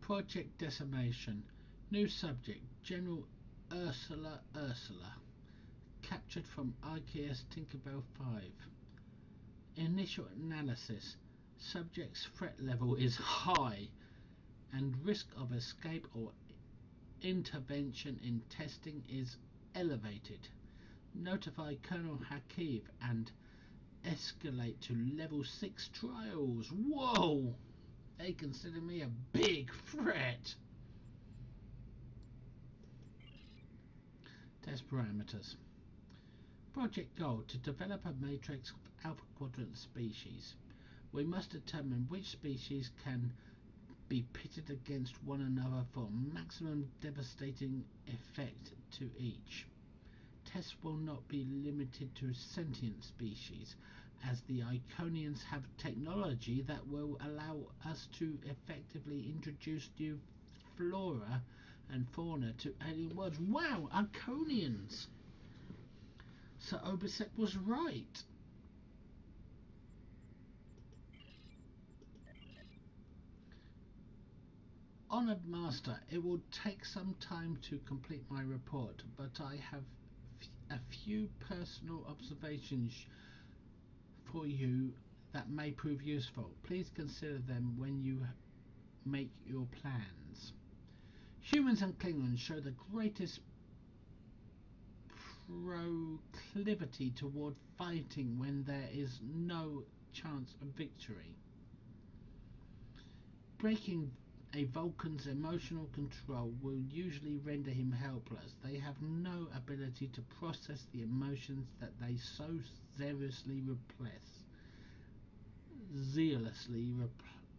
Project Decimation. New subject, General Ursula. Captured from IKS Tinkerbell 5. Initial analysis. Subject's threat level is high and risk of escape or intervention in testing is elevated. Notify Colonel Hakiv and escalate to level 6 trials. Whoa! They consider me a big threat. Test parameters. Project goal: to develop a matrix of Alpha Quadrant species. We must determine which species can be pitted against one another for maximum devastating effect to each. Tests will not be limited to sentient species, as the Iconians have technology that will allow us to effectively introduce new flora and fauna to alien worlds. Wow, Iconians! So Obisek was right. Honoured Master, it will take some time to complete my report, but I have a few personal observations for you that may prove useful. Please consider them when you make your plans. Humans and Klingons show the greatest proclivity toward fighting when there is no chance of victory. Breaking a Vulcan's emotional control will usually render him helpless. They have no ability to process the emotions that they so zealously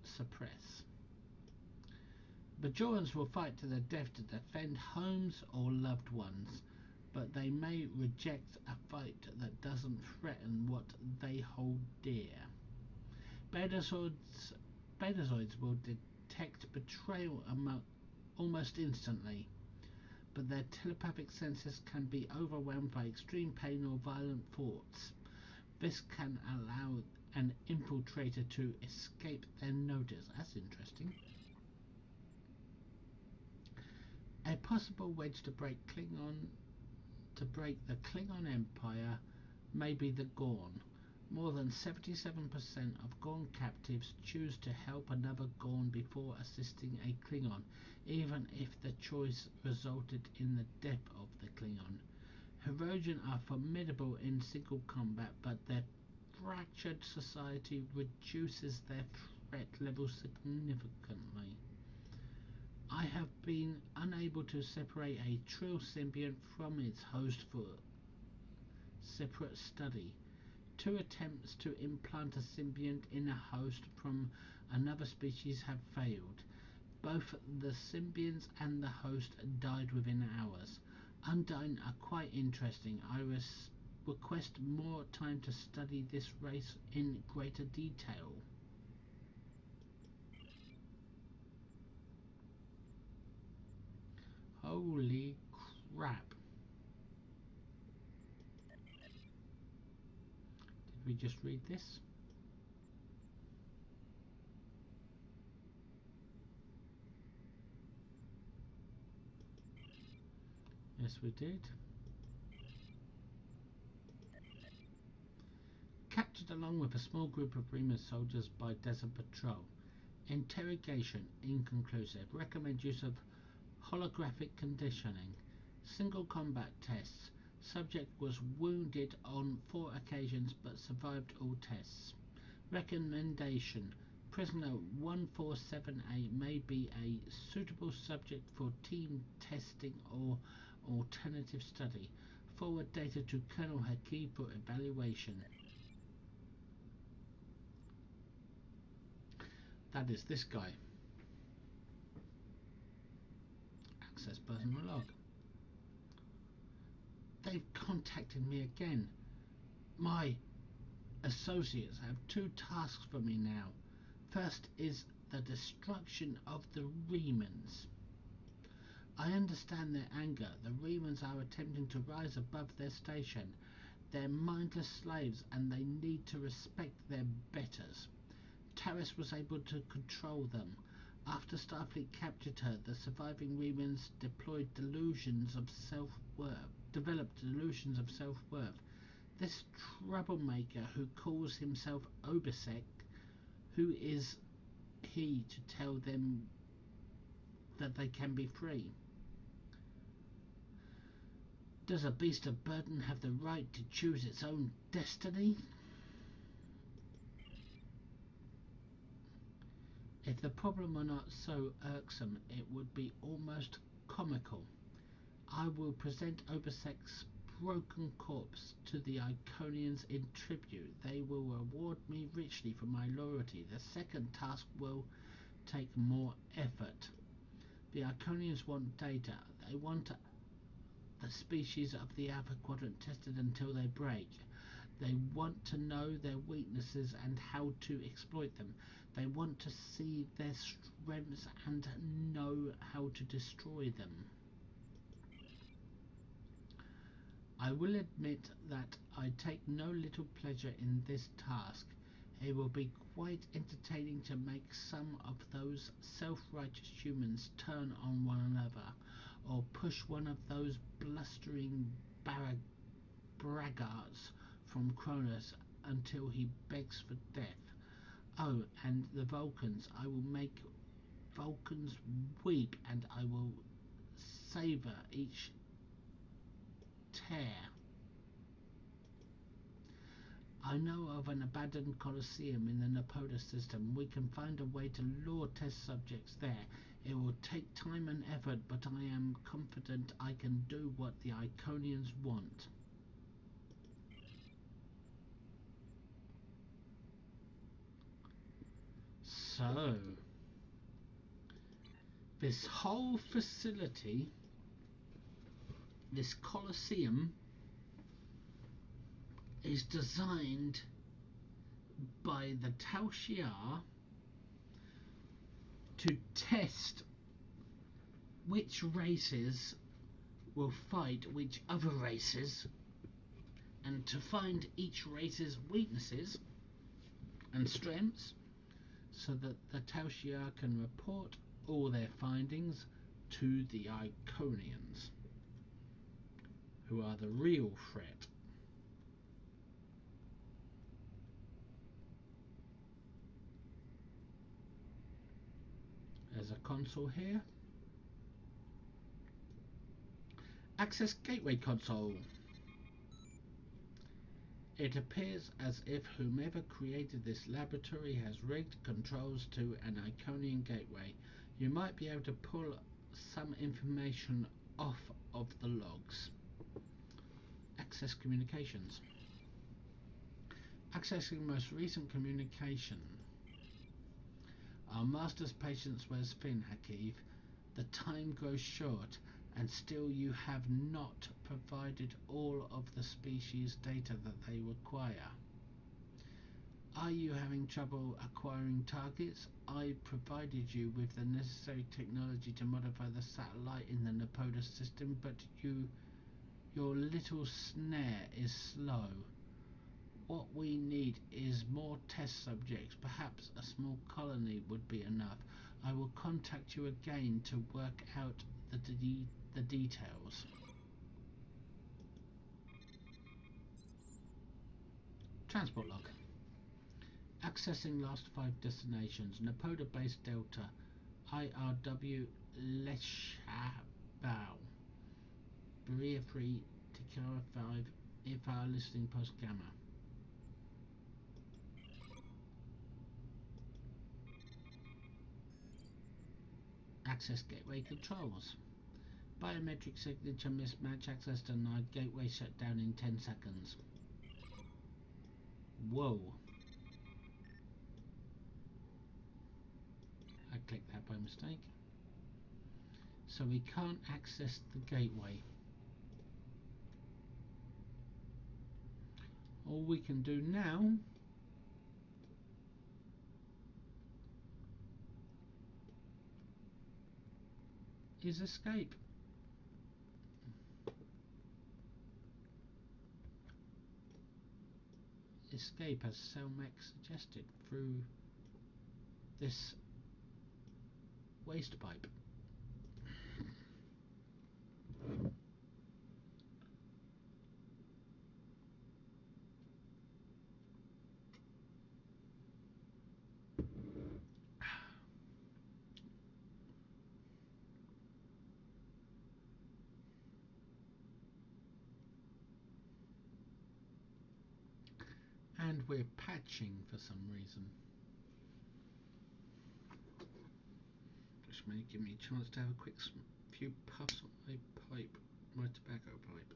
suppress. Bajorans will fight to the death to defend homes or loved ones, but they may reject a fight that doesn't threaten what they hold dear. Betazoids will detect betrayal almost instantly, but their telepathic senses can be overwhelmed by extreme pain or violent thoughts. This can allow an infiltrator to escape their notice. That's interesting. A possible wedge to break the Klingon Empire may be the Gorn. More than 77% of Gorn captives choose to help another Gorn before assisting a Klingon, even if the choice resulted in the death of the Klingon. Hirogen are formidable in single combat, but their fractured society reduces their threat level significantly. I have been unable to separate a true symbiont from its host for separate study. 2 attempts to implant a symbiont in a host from another species have failed. Both the symbionts and the host died within hours. Undyne are quite interesting. I request more time to study this race in greater detail. Holy crap. Did we just read this? Yes, we did. Captured along with a small group of Remus soldiers by Desert Patrol. Interrogation inconclusive. Recommend use of holographic conditioning. Single combat tests. Subject was wounded on 4 occasions but survived all tests. Recommendation. Prisoner 147A may be a suitable subject for team testing or alternative study. Forward data to Colonel Haki for evaluation. That is this guy. Access personal log. They've contacted me again. My associates have 2 tasks for me now. First is the destruction of the Remans. I understand their anger. The Remans are attempting to rise above their station. They're mindless slaves and they need to respect their betters. Taris was able to control them. After Starfleet captured her, the surviving Remans developed delusions of self-worth. This troublemaker who calls himself Obisek, who is he to tell them that they can be free? Does a beast of burden have the right to choose its own destiny? If the problem were not so irksome, it would be almost comical. I will present Obersek's broken corpse to the Iconians in tribute. They will reward me richly for my loyalty. The second task will take more effort. The Iconians want data. They want the species of the Alpha Quadrant tested until they break. They want to know their weaknesses and how to exploit them. They want to see their strengths and know how to destroy them. I will admit that I take no little pleasure in this task. It will be quite entertaining to make some of those self-righteous humans turn on one another, or push one of those blustering braggarts from Cronus until he begs for death. Oh, and the Vulcans. I will make Vulcans weep, and I will savour each tear. I know of an abandoned Coliseum in the Napoda system. We can find a way to lure test subjects there. It will take time and effort, but I am confident I can do what the Iconians want. So, this whole facility, this Coliseum, is designed by the Tal Shiar to test which races will fight which other races, and to find each race's weaknesses and strengths, so that the Tal Shiar can report all their findings to the Iconians, who are the real threat. There's a console here. Access Gateway console. It appears as if whomever created this laboratory has rigged controls to an Iconian gateway. You might be able to pull some information off of the logs. Access communications. Accessing most recent communication. Our master's patience wears thin, Hakiv. The time grows short, and still you have not provided all of the species data that they require. Are you having trouble acquiring targets? I provided you with the necessary technology to modify the satellite in the Napoda system, but your little snare is slow. What we need is more test subjects. Perhaps a small colony would be enough. I will contact you again to work out the details. Transport log. Accessing last 5 destinations. Napoda Base Delta. IRW Leshabao. Berea 3. Tikara 5. IFR listening post Gamma. Access gateway controls. Biometric signature mismatch. Access denied. Gateway shut down in 10 seconds. Whoa. I clicked that by mistake. So we can't access the gateway. All we can do now is escape. Escape, as Selmec suggested, through this waste pipe. And we're patching for some reason, which may give me a chance to have a quick few puffs on my pipe, my tobacco pipe.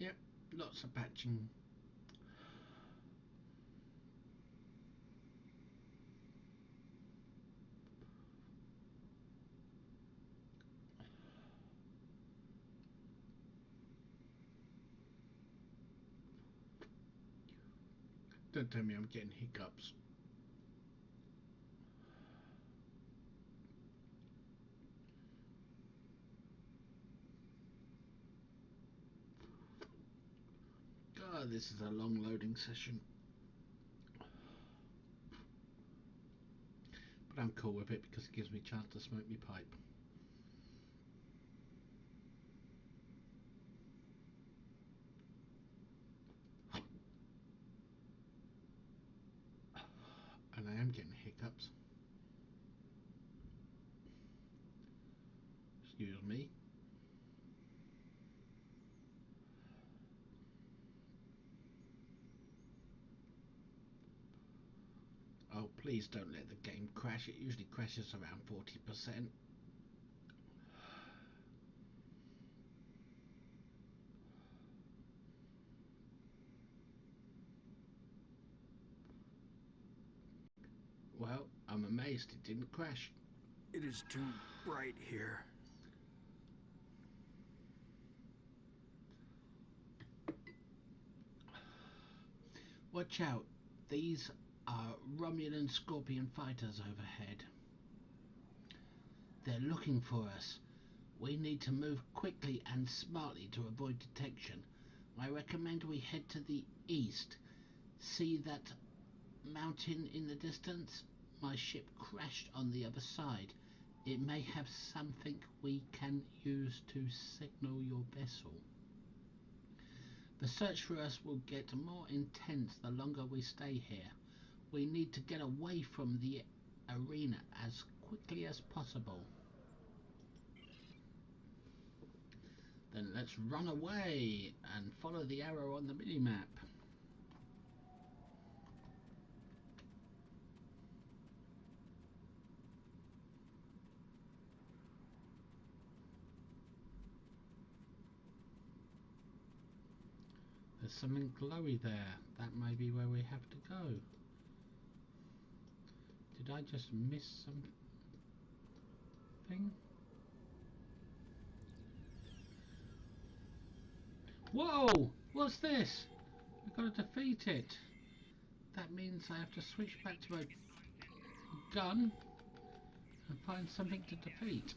Yep, lots of patching. Don't tell me I'm getting hiccups. God, this is a long loading session. But I'm cool with it because it gives me a chance to smoke my pipe. And I am getting hiccups. Excuse me. Oh, please don't let the game crash. It usually crashes around 40%. Well, I'm amazed it didn't crash. It is too bright here. Watch out. These are Romulan Scorpion fighters overhead. They're looking for us. We need to move quickly and smartly to avoid detection. I recommend we head to the east. See that mountain in the distance? My ship crashed on the other side. It may have something we can use to signal your vessel. The search for us will get more intense the longer we stay here. We need to get away from the arena as quickly as possible. Then let's run away and follow the arrow on the minimap. There's something glowy there. That may be where we have to go. Did I just miss something? Whoa! What's this? We've got to defeat it. That means I have to switch back to my gun and find something to defeat.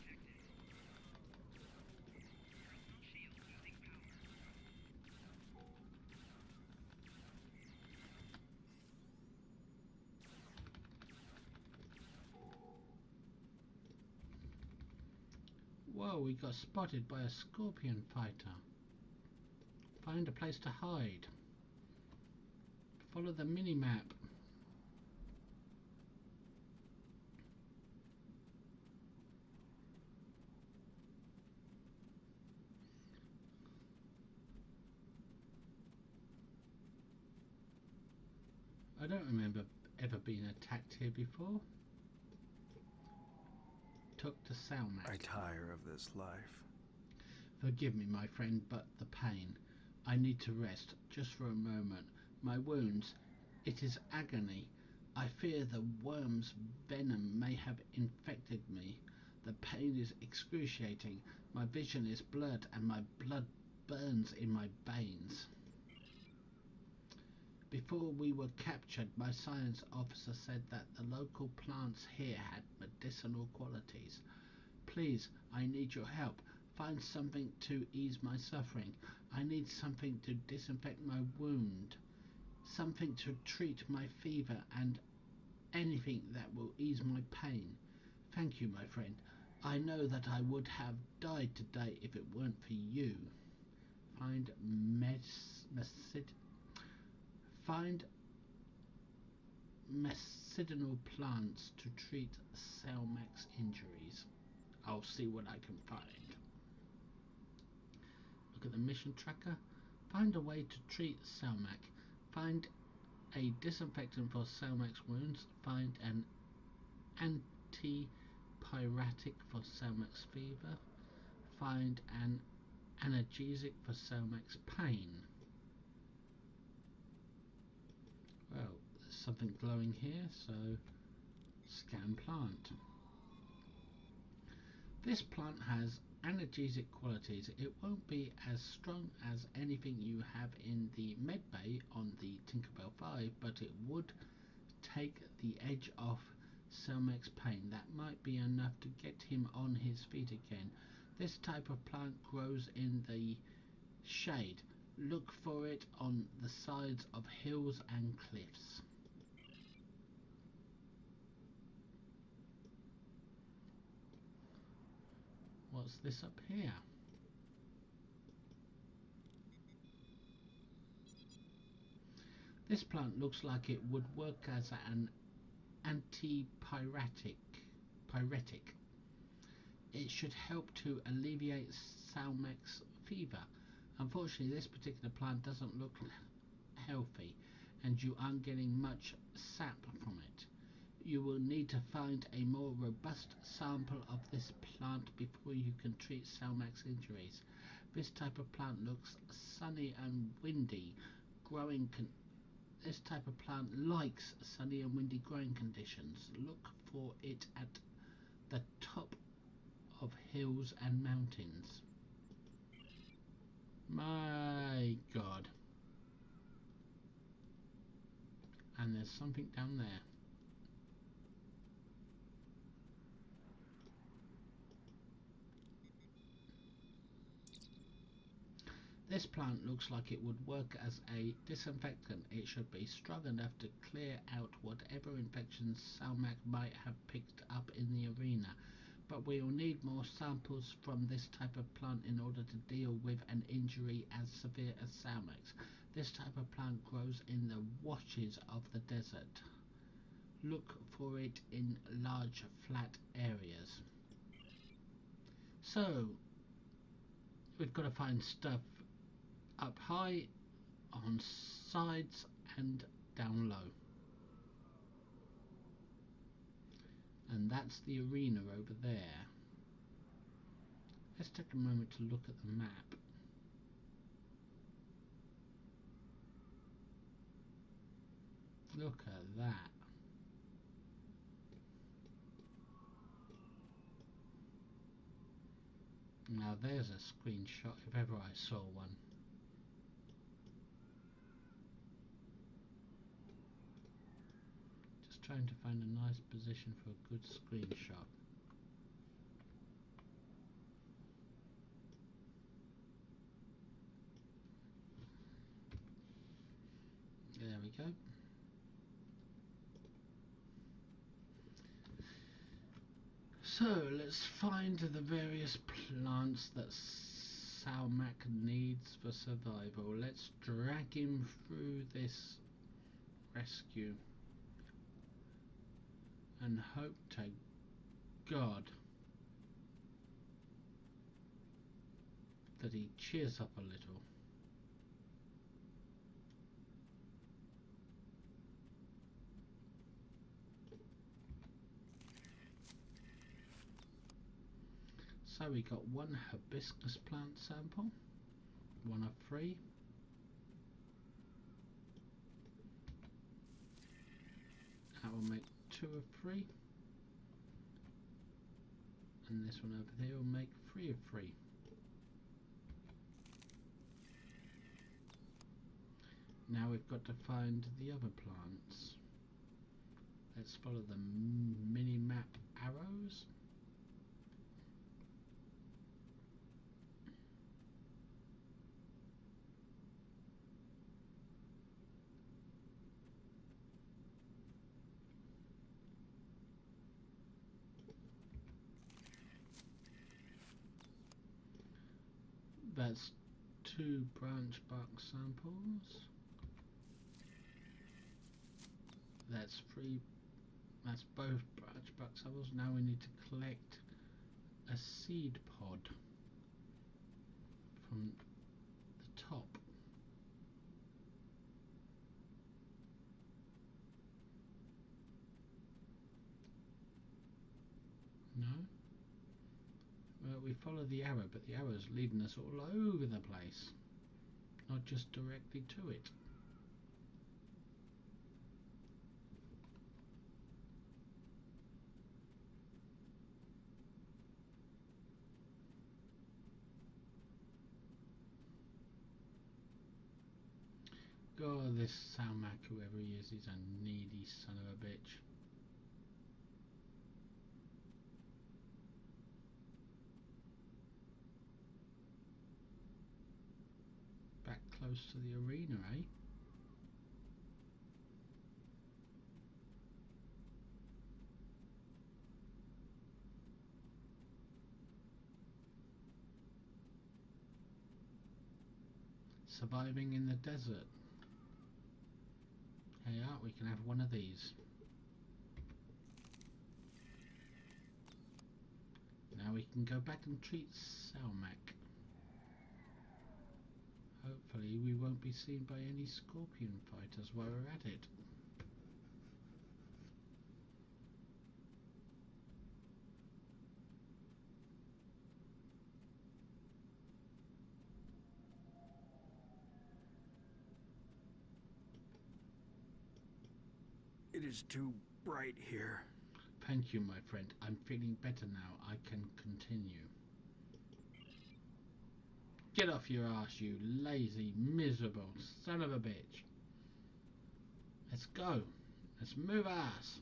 Whoa, we got spotted by a scorpion fighter. Find a place to hide. Follow the mini-map. I don't remember ever being attacked here before. Took to Salmac. I tire of this life. Forgive me, my friend, but the pain. I need to rest, just for a moment. My wounds, it is agony. I fear the worm's venom may have infected me. The pain is excruciating. My vision is blurred and my blood burns in my veins. Before we were captured, my science officer said that the local plants here had medicinal qualities. Please, I need your help. Find something to ease my suffering. I need something to disinfect my wound. Something to treat my fever and anything that will ease my pain. Thank you, my friend. I know that I would have died today if it weren't for you. Find medicinal plants to treat Salmac's injuries. I'll see what I can find. Look at the mission tracker. Find a way to treat Salmac. Find a disinfectant for Salmac's wounds. Find an antipyretic for Salmac's fever. Find an analgesic for Salmac's pain. Well, there's something glowing here, so scan plant. This plant has analgesic qualities. It won't be as strong as anything you have in the medbay on the Tinkerbell 5, but it would take the edge off Selmac's pain. That might be enough to get him on his feet again. This type of plant grows in the shade. Look for it on the sides of hills and cliffs. What's this up here? This plant looks like it would work as an antipyretic. It should help to alleviate Salmac's fever. Unfortunately, this particular plant doesn't look healthy, and you aren't getting much sap from it. You will need to find a more robust sample of this plant before you can treat Salmac's injuries. This type of plant looks sunny and windy. This type of plant likes sunny and windy growing conditions. Look for it at the top of hills and mountains. My God. And there's something down there. This plant looks like it would work as a disinfectant. It should be strong enough to clear out whatever infections Salmac might have picked up in the arena. but we'll need more samples from this type of plant in order to deal with an injury as severe as Salmax. This type of plant grows in the washes of the desert. Look for it in large flat areas. So we've got to find stuff up high, on sides and down low. And that's the arena over there. Let's take a moment to look at the map. Look at that. Now there's a screenshot if ever I saw one. Just trying to find a nice position for a good screenshot. There we go. So let's find the various plants that Salmac needs for survival. Let's drag him through this rescue and hope to God that he cheers up a little. So we got one hibiscus plant sample, 1 of 3. That will make 2 of 3. And this one over here will make 3 of 3. Now we've got to find the other plants. Let's follow the mini-map arrows. That's 2 branch bark samples. That's 3. That's both branch bark samples. Now we need to collect a seed pod from the top. No? Well, we follow the arrow, but the arrow's leading us all over the place, not just directly to it. God, this Salmac, whoever he is, he's a needy son of a bitch. Back close to the arena, eh? Surviving in the desert. Hey, we can have one of these. Now we can go back and treat Salmac. Hopefully we won't be seen by any scorpion fighters while we're at it. It is too bright here. Thank you, my friend. I'm feeling better now. I can continue. Get off your ass, you lazy, miserable son of a bitch. Let's go. Let's move ass.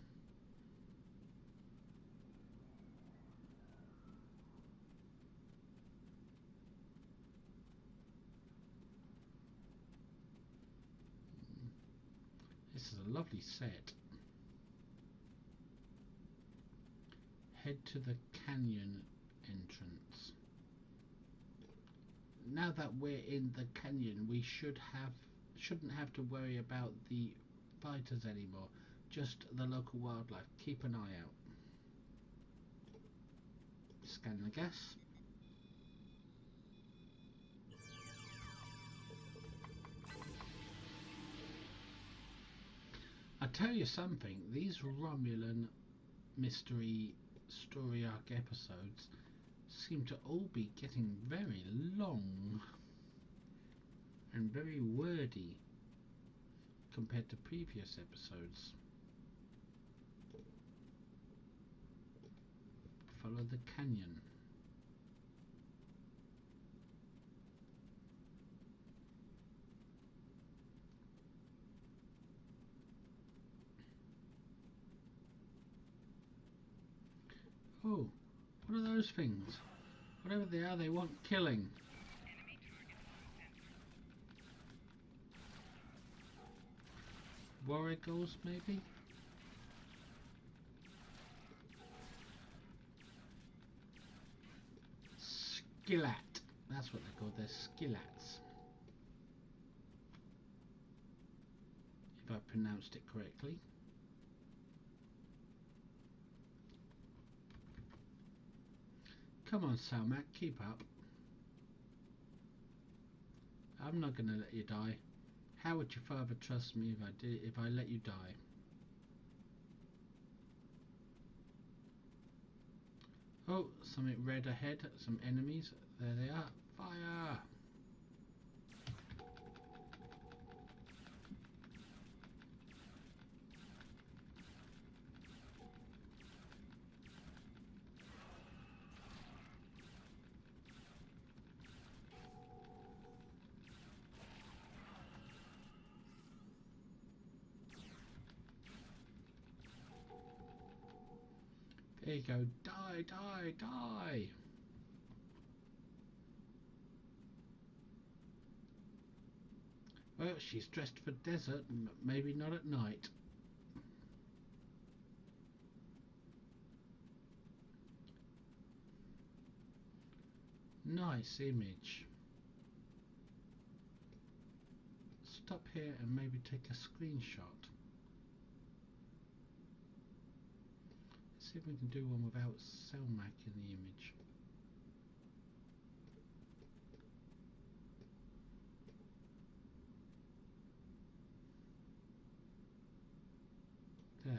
This is a lovely set. head to the canyon entrance. Now that we're in the canyon, we shouldn't have to worry about the fighters anymore. Just the local wildlife. Keep an eye out. Scan the gas. I tell you something, these Romulan mystery story arc episodes seem to all be getting very long and very wordy compared to previous episodes. Follow the canyon. Oh, what are those things? Whatever they want killing. Enemy target central. Warrigals, maybe? Skillat. That's what they're called. They're skillats. If I pronounced it correctly. Come on, Salmac, keep up. I'm not gonna let you die. How would your father trust me if I let you die? Oh, something red ahead, some enemies. There they are. Fire! There you go. Die, die, die! Well, she's dressed for desert, maybe not at night. Nice image. Stop here and maybe take a screenshot. See if we can do one without Selmac in the image. There.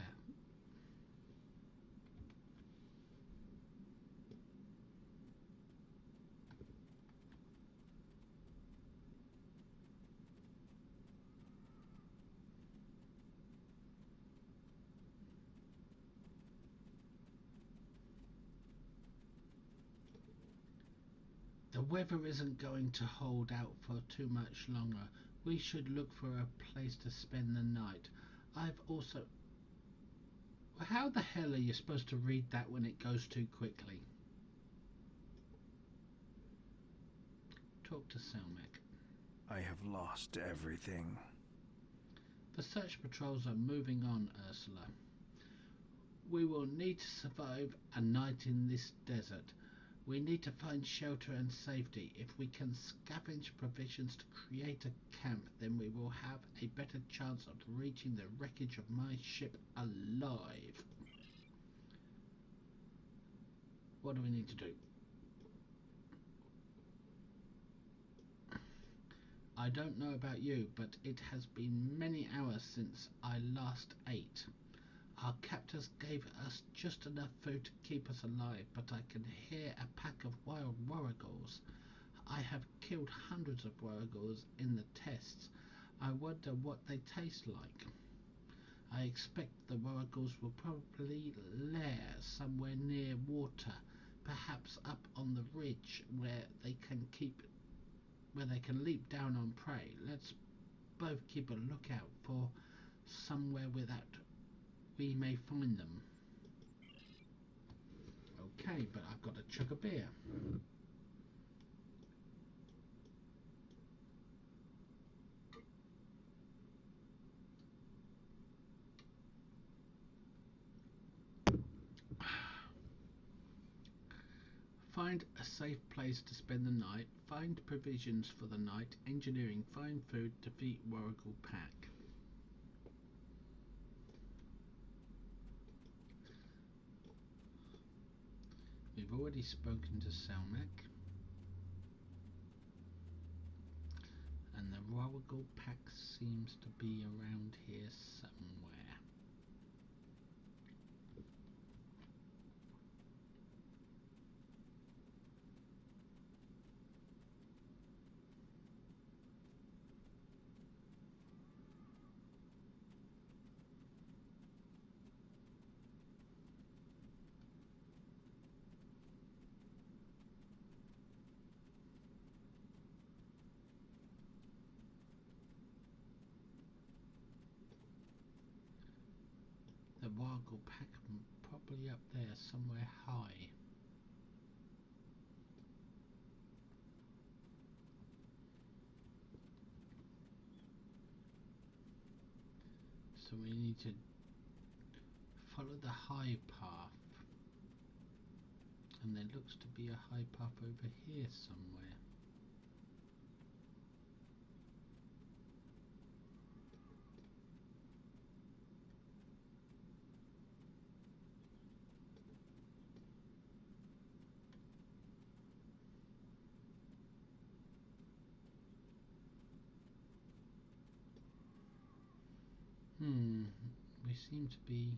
The weather isn't going to hold out for too much longer. We should look for a place to spend the night. I've also... Well, how the hell are you supposed to read that when it goes too quickly? Talk to Selmac. I have lost everything. The search patrols are moving on, Ursula. We will need to survive a night in this desert. We need to find shelter and safety. If we can scavenge provisions to create a camp, then we will have a better chance of reaching the wreckage of my ship alive. What do we need to do? I don't know about you, but it has been many hours since I last ate. Our captors gave us just enough food to keep us alive, but I can hear a pack of wild warrigals. I have killed hundreds of warrigals in the tests. I wonder what they taste like. I expect the warrigals will probably lair somewhere near water, perhaps up on the ridge where they can leap down on prey. Let's both keep a lookout for somewhere without we may find them. Okay, but I've got to chug a beer. Find a safe place to spend the night. Find provisions for the night. Engineering. Find food. Defeat Warrigal Pack. We've already spoken to Selmac. And the Warrigal Pack seems to be around here somewhere. The Warrigal Pack probably up there somewhere high. So we need to follow the high path. And there looks to be a high path over here somewhere. We seem to be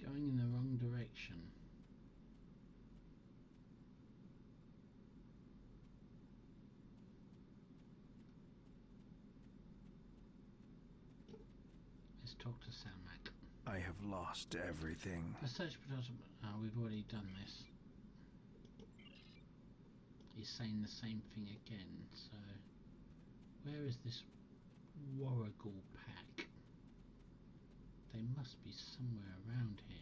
going in the wrong direction. Let's talk to Selmac. I have lost everything. Research production. Oh, we've already done this. He's saying the same thing again. So, where is this Warrigal Pack? They must be somewhere around here.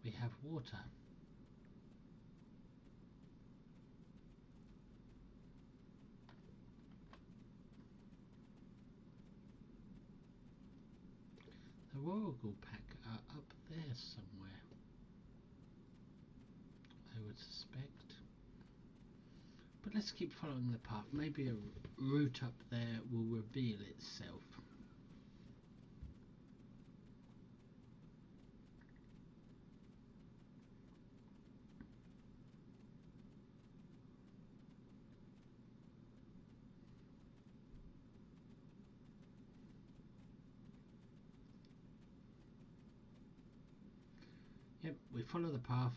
We have water. The Warrigal Pack are up there somewhere, I would suspect. But let's keep following the path. Maybe a route up there will reveal itself. Yep, we follow the path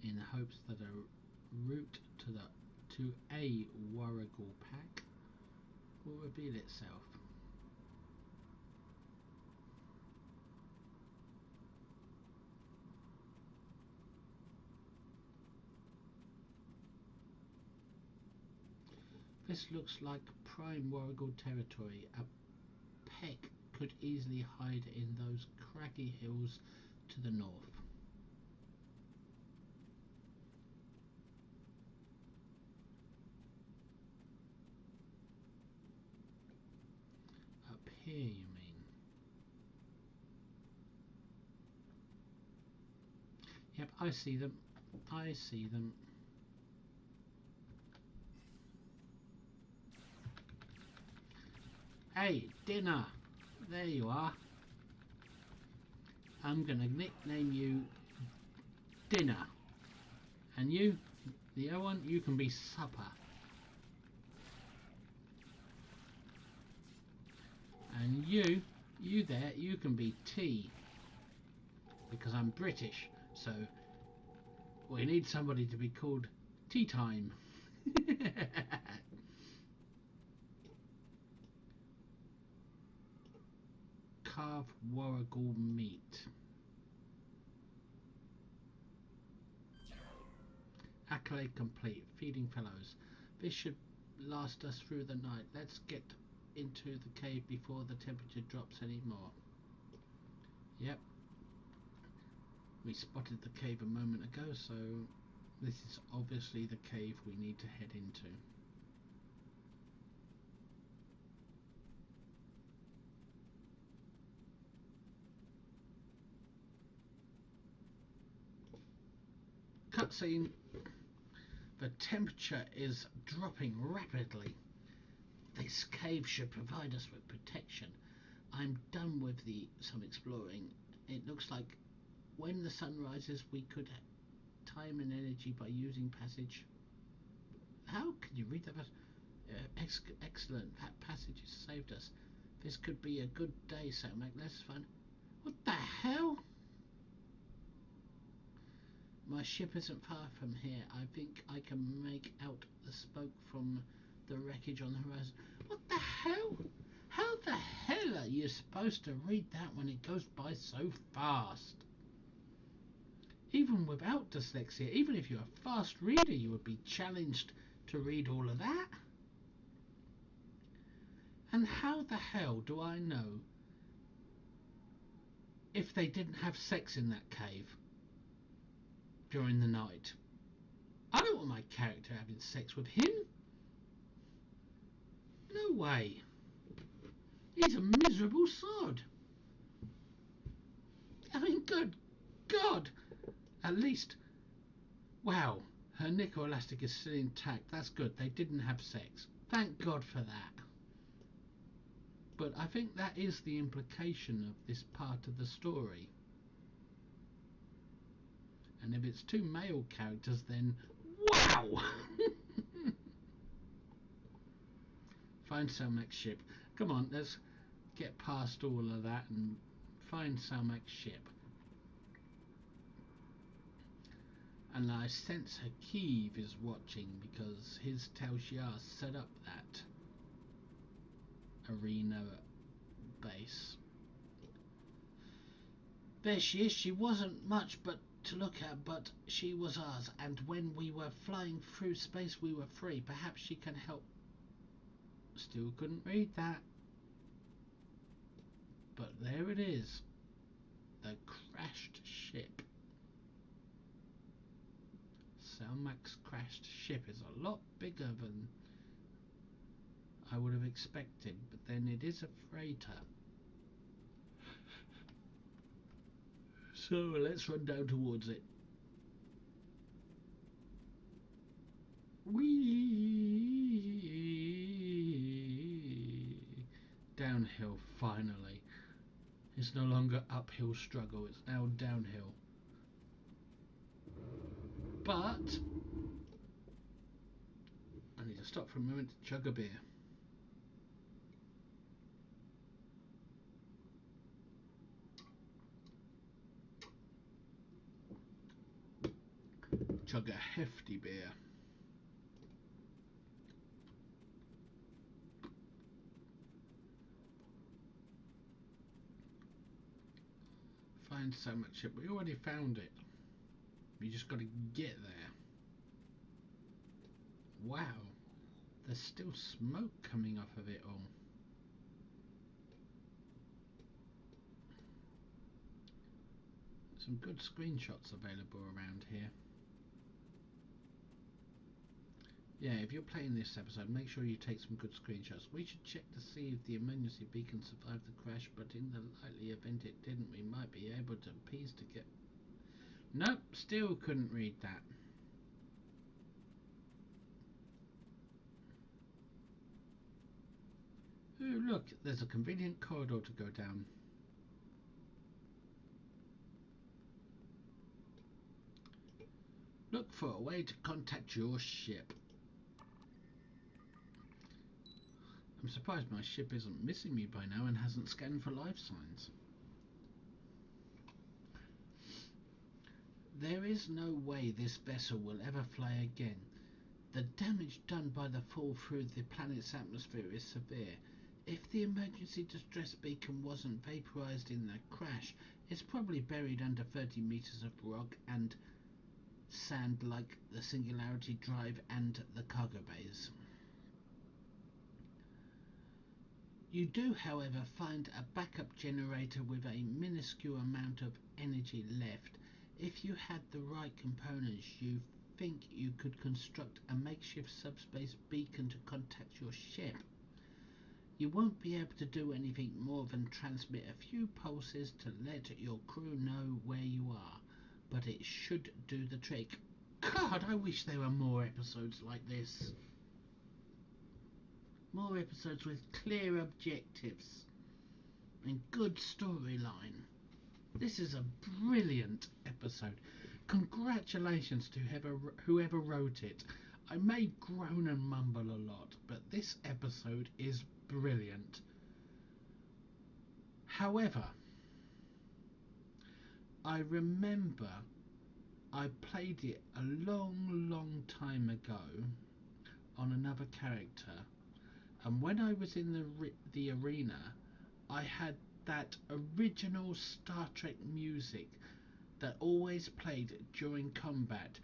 in hopes that a route to a Warrigal Pack will reveal itself. This looks like prime Warrigal territory. A peck could easily hide in those craggy hills to the north. Up here, you mean? Yep, I see them. I see them. Hey, dinner! There you are. I'm gonna nickname you Dinner. And you, the other one, you can be Supper. And you there, you can be Tea. Because I'm British, so we need somebody to be called Tea Time. Carved Warrigal meat. A Accolade complete. Feeding fellows. This should last us through the night. Let's get into the cave before the temperature drops any more. Yep. We spotted the cave a moment ago, so this is obviously the cave we need to head into. Cutscene. The temperature is dropping rapidly. This cave should provide us with protection. I'm done with some exploring. It looks like when the sun rises we could time and energy by using passage. How can you read that? Excellent. That passage has saved us. This could be a good day, Samak. Let's find. What the hell? My ship isn't far from here. I think I can make out the smoke from the wreckage on the horizon. What the hell? How the hell are you supposed to read that when it goes by so fast? Even without dyslexia, even if you're a fast reader, you would be challenged to read all of that. And how the hell do I know if they didn't have sex in that cave during the night? I don't want my character having sex with him. No way. He's a miserable sod. I mean, good God. At least, wow, her nickel elastic is still intact. That's good. They didn't have sex. Thank God for that. But I think that is the implication of this part of the story. And if it's two male characters, then wow! Find Salmak's ship. Come on, let's get past all of that and find Salmak's ship. And I sense Hakeev is watching because his Tal Shiar set up that arena base. There she is. She wasn't much but to look at, but she was ours, and when we were flying through space we were free. Perhaps she can help. Still couldn't read that, but there it is, the crashed ship. Salmak's crashed ship is a lot bigger than I would have expected, but then it is a freighter. So let's run down towards it. Whee! Downhill, finally. It's no longer uphill struggle, it's now downhill. But I need to stop for a moment to chug a beer. Chug a hefty beer. Find so much ship. We already found it. We just got to get there. Wow. There's still smoke coming off of it all. Some good screenshots available around here. Yeah, if you're playing this episode, make sure you take some good screenshots. We should check to see if the emergency beacon survived the crash, but in the likely event it didn't, we might be able to piece to get... Nope, still couldn't read that. Oh, look, there's a convenient corridor to go down. Look for a way to contact your ship. I'm surprised my ship isn't missing me by now and hasn't scanned for life signs. There is no way this vessel will ever fly again. The damage done by the fall through the planet's atmosphere is severe. If the emergency distress beacon wasn't vaporized in the crash, it's probably buried under 30 meters of rock and sand like the Singularity Drive and the cargo bays. You do, however, find a backup generator with a minuscule amount of energy left. If you had the right components, you think you could construct a makeshift subspace beacon to contact your ship. You won't be able to do anything more than transmit a few pulses to let your crew know where you are, but it should do the trick. God, I wish there were more episodes like this. More episodes with clear objectives and good storyline. This is a brilliant episode. Congratulations to whoever wrote it. I may groan and mumble a lot, but this episode is brilliant. However, I remember I played it a long time ago on another character, and when I was in the arena, I had that original Star Trek music that always played during combat.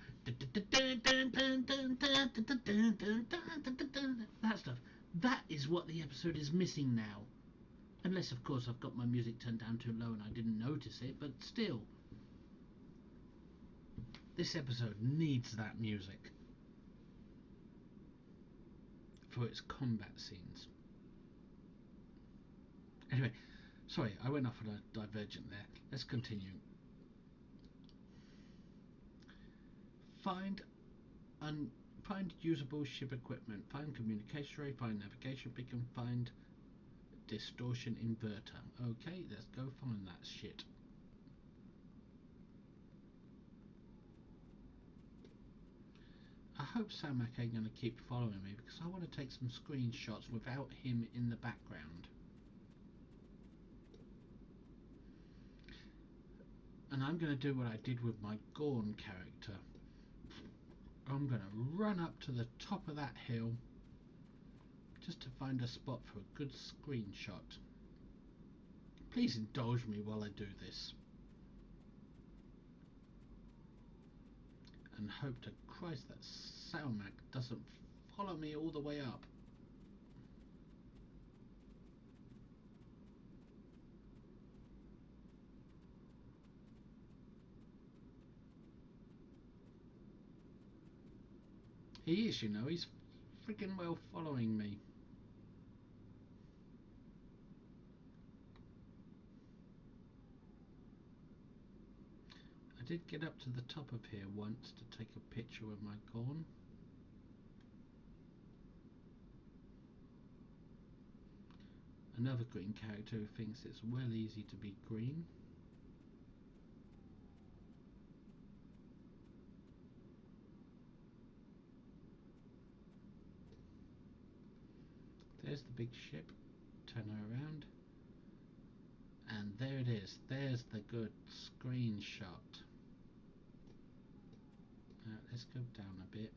That stuff. That is what the episode is missing now. Unless, of course, I've got my music turned down too low and I didn't notice it, but still. This episode needs that music for its combat scenes. Anyway, sorry, I went off on a divergent there. Let's continue. Find usable ship equipment, find communication ray, find navigation beacon, find distortion inverter. Okay, let's go find that shit. I hope Samak ain't going to keep following me, because I want to take some screenshots without him in the background. And I'm going to do what I did with my Gorn character. I'm going to run up to the top of that hill just to find a spot for a good screenshot. Please indulge me while I do this. And hope to Christ that Salmac doesn't follow me all the way up. He is, you know, he's freaking well following me. I did get up to the top of here once to take a picture with my Gorn. Another green character who thinks it's well easy to be green. There's the big ship. Turn her around. And there it is. There's the good screenshot. Let's go down a bit.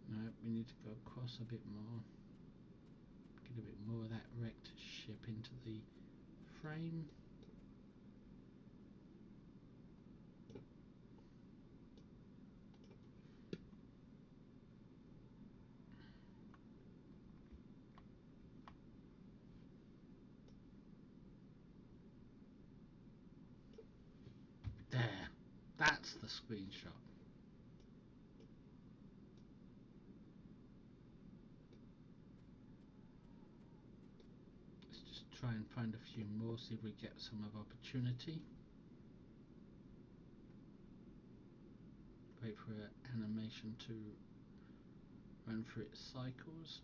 No, we need to go across a bit more. Get a bit more of that wrecked ship into the frame. There, that's the screenshot. Let's just try and find a few more, see if we get some of opportunity. Wait for an animation to run through its cycles.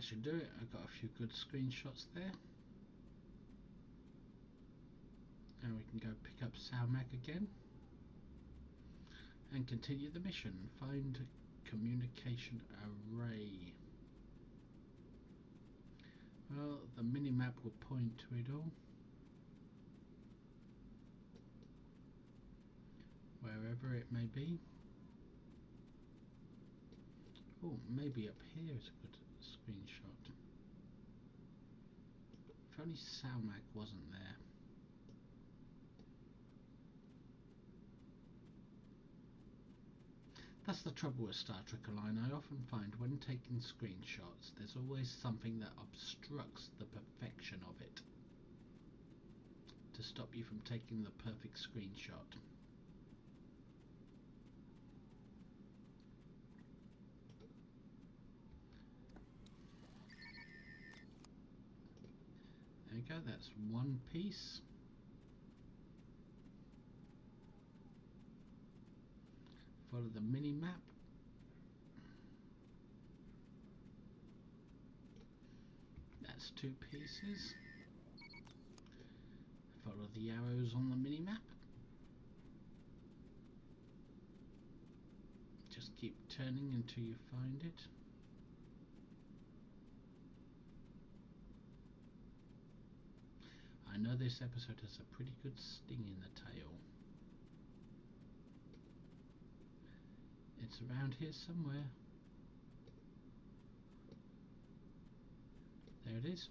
should do it. I've got a few good screenshots there. And we can go pick up Salmac again. And continue the mission. Find communication array. Well, the mini-map will point to it all. Wherever it may be. Oh, maybe up here is a good screenshot. If only Salmac wasn't there. That's the trouble with Star Trek Align. I often find when taking screenshots, there's always something that obstructs the perfection of it to stop you from taking the perfect screenshot. There you go, that's one piece. Follow the mini map. That's two pieces. Follow the arrows on the mini map. Just keep turning until you find it. I know this episode has a pretty good sting in the tail. It's around here somewhere. There it is.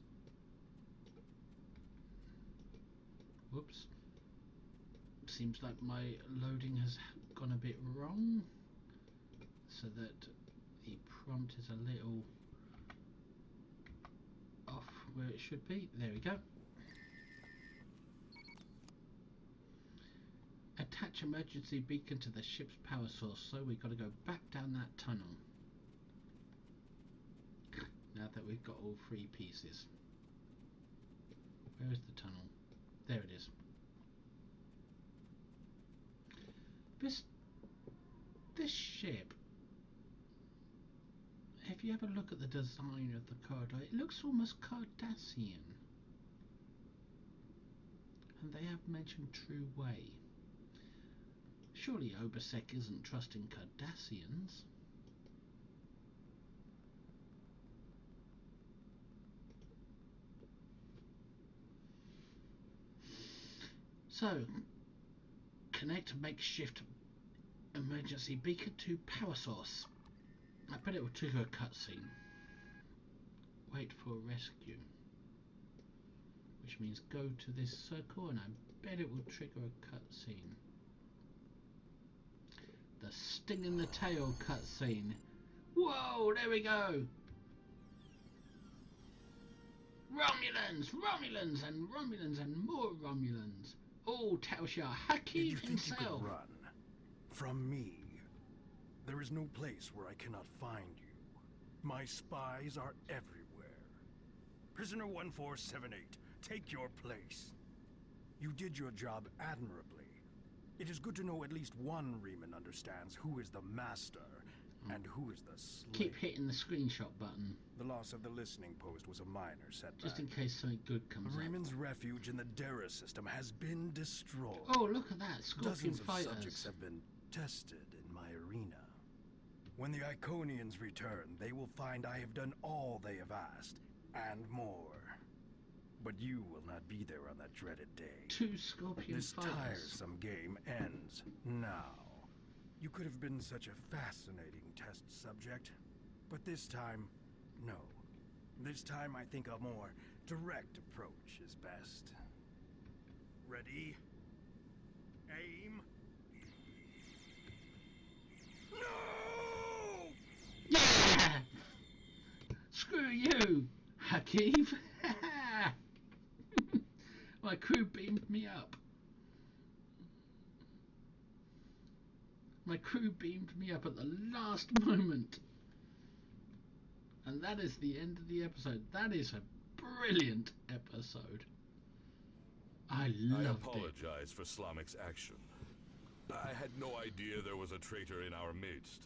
Whoops. Seems like my loading has gone a bit wrong, so that the prompt is a little off where it should be. There we go. Attach emergency beacon to the ship's power source. So we've got to go back down that tunnel. Now that we've got all three pieces. Where is the tunnel? There it is. This ship, if you have a look at the design of the corridor, it looks almost Cardassian. And they have mentioned True Way. Surely Obasek isn't trusting Cardassians. So, connect makeshift emergency beacon to power source. I bet it will trigger a cutscene. Wait for rescue. Which means go to this circle and I bet it will trigger a cutscene. The sting in the tail cutscene. Whoa, there we go. Romulans, Romulans, and Romulans, and more Romulans. Oh, Taoshar, Hakeem himself. You could run from me? There is no place where I cannot find you. My spies are everywhere. Prisoner 1478, take your place. You did your job admirably. It is good to know at least one Reman understands who is the master and who is the slave. Keep hitting the screenshot button. The loss of the listening post was a minor setback. Just in case something good comes up. Reman's refuge in the Dera system has been destroyed. Oh, look at that. Scorpion Dozens of fighters. subjects have been tested in my arena. When the Iconians return, they will find I have done all they have asked, and more. But you will not be there on that dreaded day. Two Scorpion This fighters. tiresome game ends now. You could have been such a fascinating test subject, but this time, no. This time I think a more direct approach is best. Ready? Aim. No! Yeah! Screw you, Hakeem. My crew beamed me up. My crew beamed me up at the last moment. And that is the end of the episode. That is a brilliant episode. I loved it. I apologize for Slamic's action. I had no idea there was a traitor in our midst.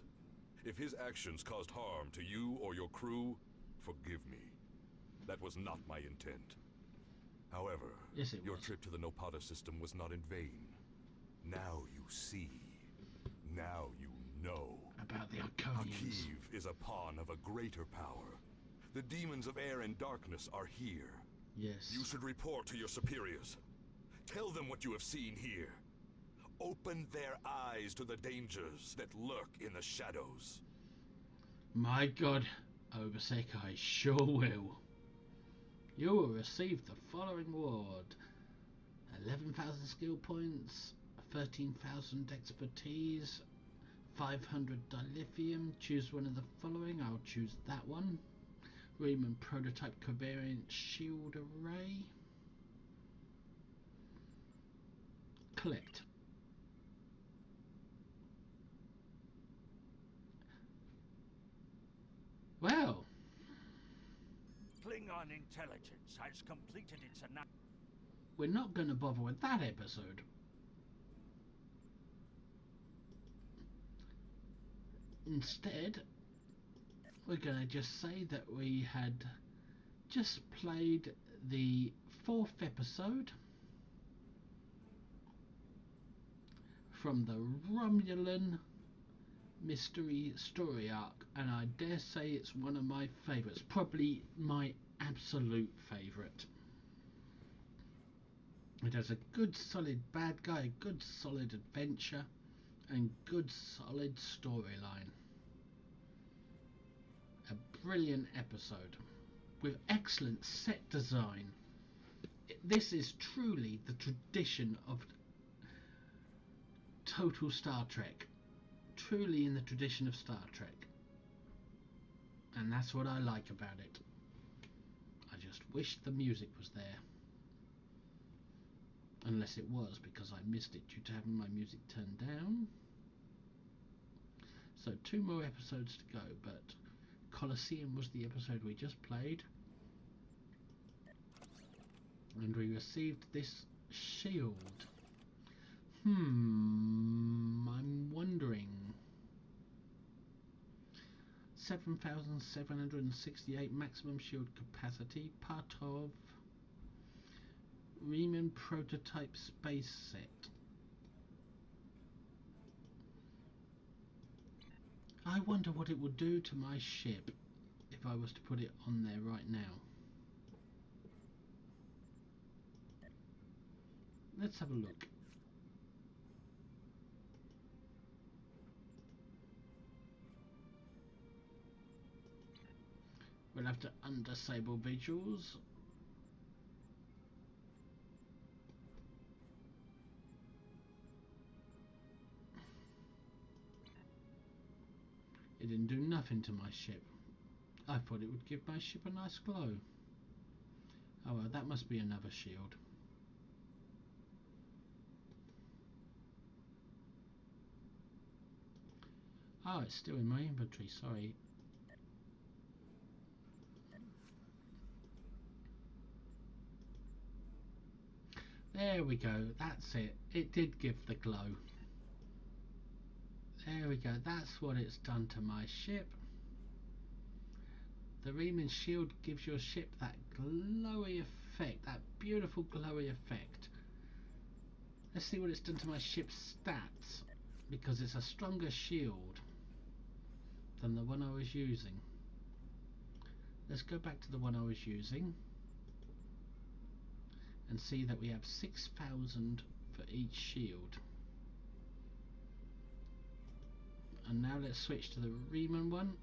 If his actions caused harm to you or your crew, forgive me. That was not my intent. However, Yes, it your was. trip to the Nopata system was not in vain. Now you see. Now you know. About the Arconians. Hakiv is a pawn of a greater power. The demons of air and darkness are here. Yes. You should report to your superiors. Tell them what you have seen here. Open their eyes to the dangers that lurk in the shadows. My God, Obasek, I sure will. You will receive the following reward: 11,000 skill points, 13,000 expertise, 500 dilithium. Choose one of the following. I'll choose that one. Riemann prototype covariant shield array. Collect. Well, Klingon intelligence has completed its analysis. we're not going to bother with that episode. Instead, we're going to just say that we had just played the 4th episode from the Romulan mystery story arc, and I dare say it's one of my favourites, probably my absolute favourite. It has a good solid bad guy, a good solid adventure, and good solid storyline. A brilliant episode with excellent set design. This is truly the tradition of total Star Trek. Truly in the tradition of Star Trek. And that's what I like about it. I just wish the music was there. Unless it was, because I missed it due to having my music turned down. So 2 more episodes to go, but Coliseum was the episode we just played. And we received this shield. I'm wondering. 7,768 maximum shield capacity, part of Riemann prototype space set. I wonder what it would do to my ship if I was to put it on there right now. Let's have a look. We'll have to undisable visuals. It didn't do nothing to my ship. I thought it would give my ship a nice glow. Oh well, that must be another shield. Oh, it's still in my inventory, sorry. There we go, that's it. It did give the glow. There we go, that's what it's done to my ship. The Riemann shield gives your ship that glowy effect, that beautiful glowy effect. Let's see what it's done to my ship's stats, because it's a stronger shield than the one I was using. Let's go back to the one I was using and see that we have 6,000 for each shield. And now let's switch to the Riemann one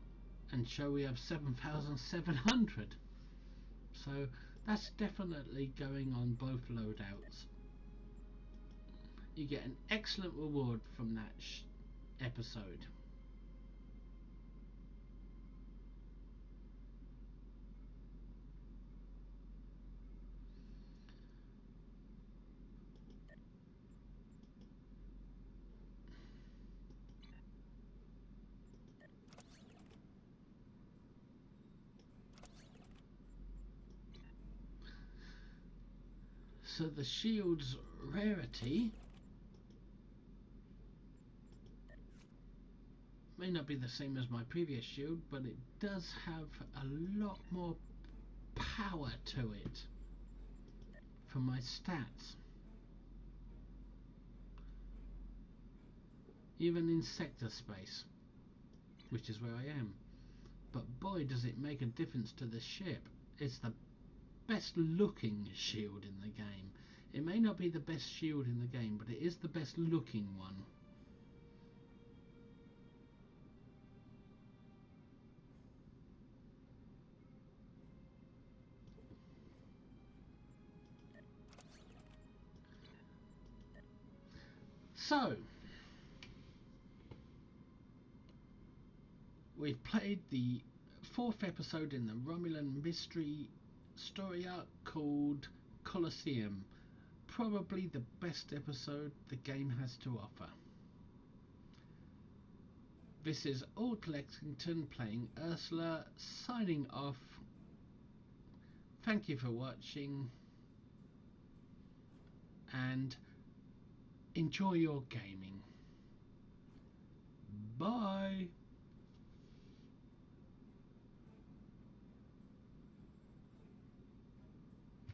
and show we have 7,700. So that's definitely going on both loadouts. You get an excellent reward from that episode. So the shield's rarity May not be the same as my previous shield, but it does have a lot more power to it for my stats. Even in sector space, which is where I am. But boy, does it make a difference to the ship. It's the best looking shield in the game. It may not be the best shield in the game, but it is the best looking one. So, we've played the 4th episode in the Romulan mystery story arc called Coliseum. Probably the best episode the game has to offer. This is Alt Lexington playing Ursula, signing off. Thank you for watching, and enjoy your gaming. Bye.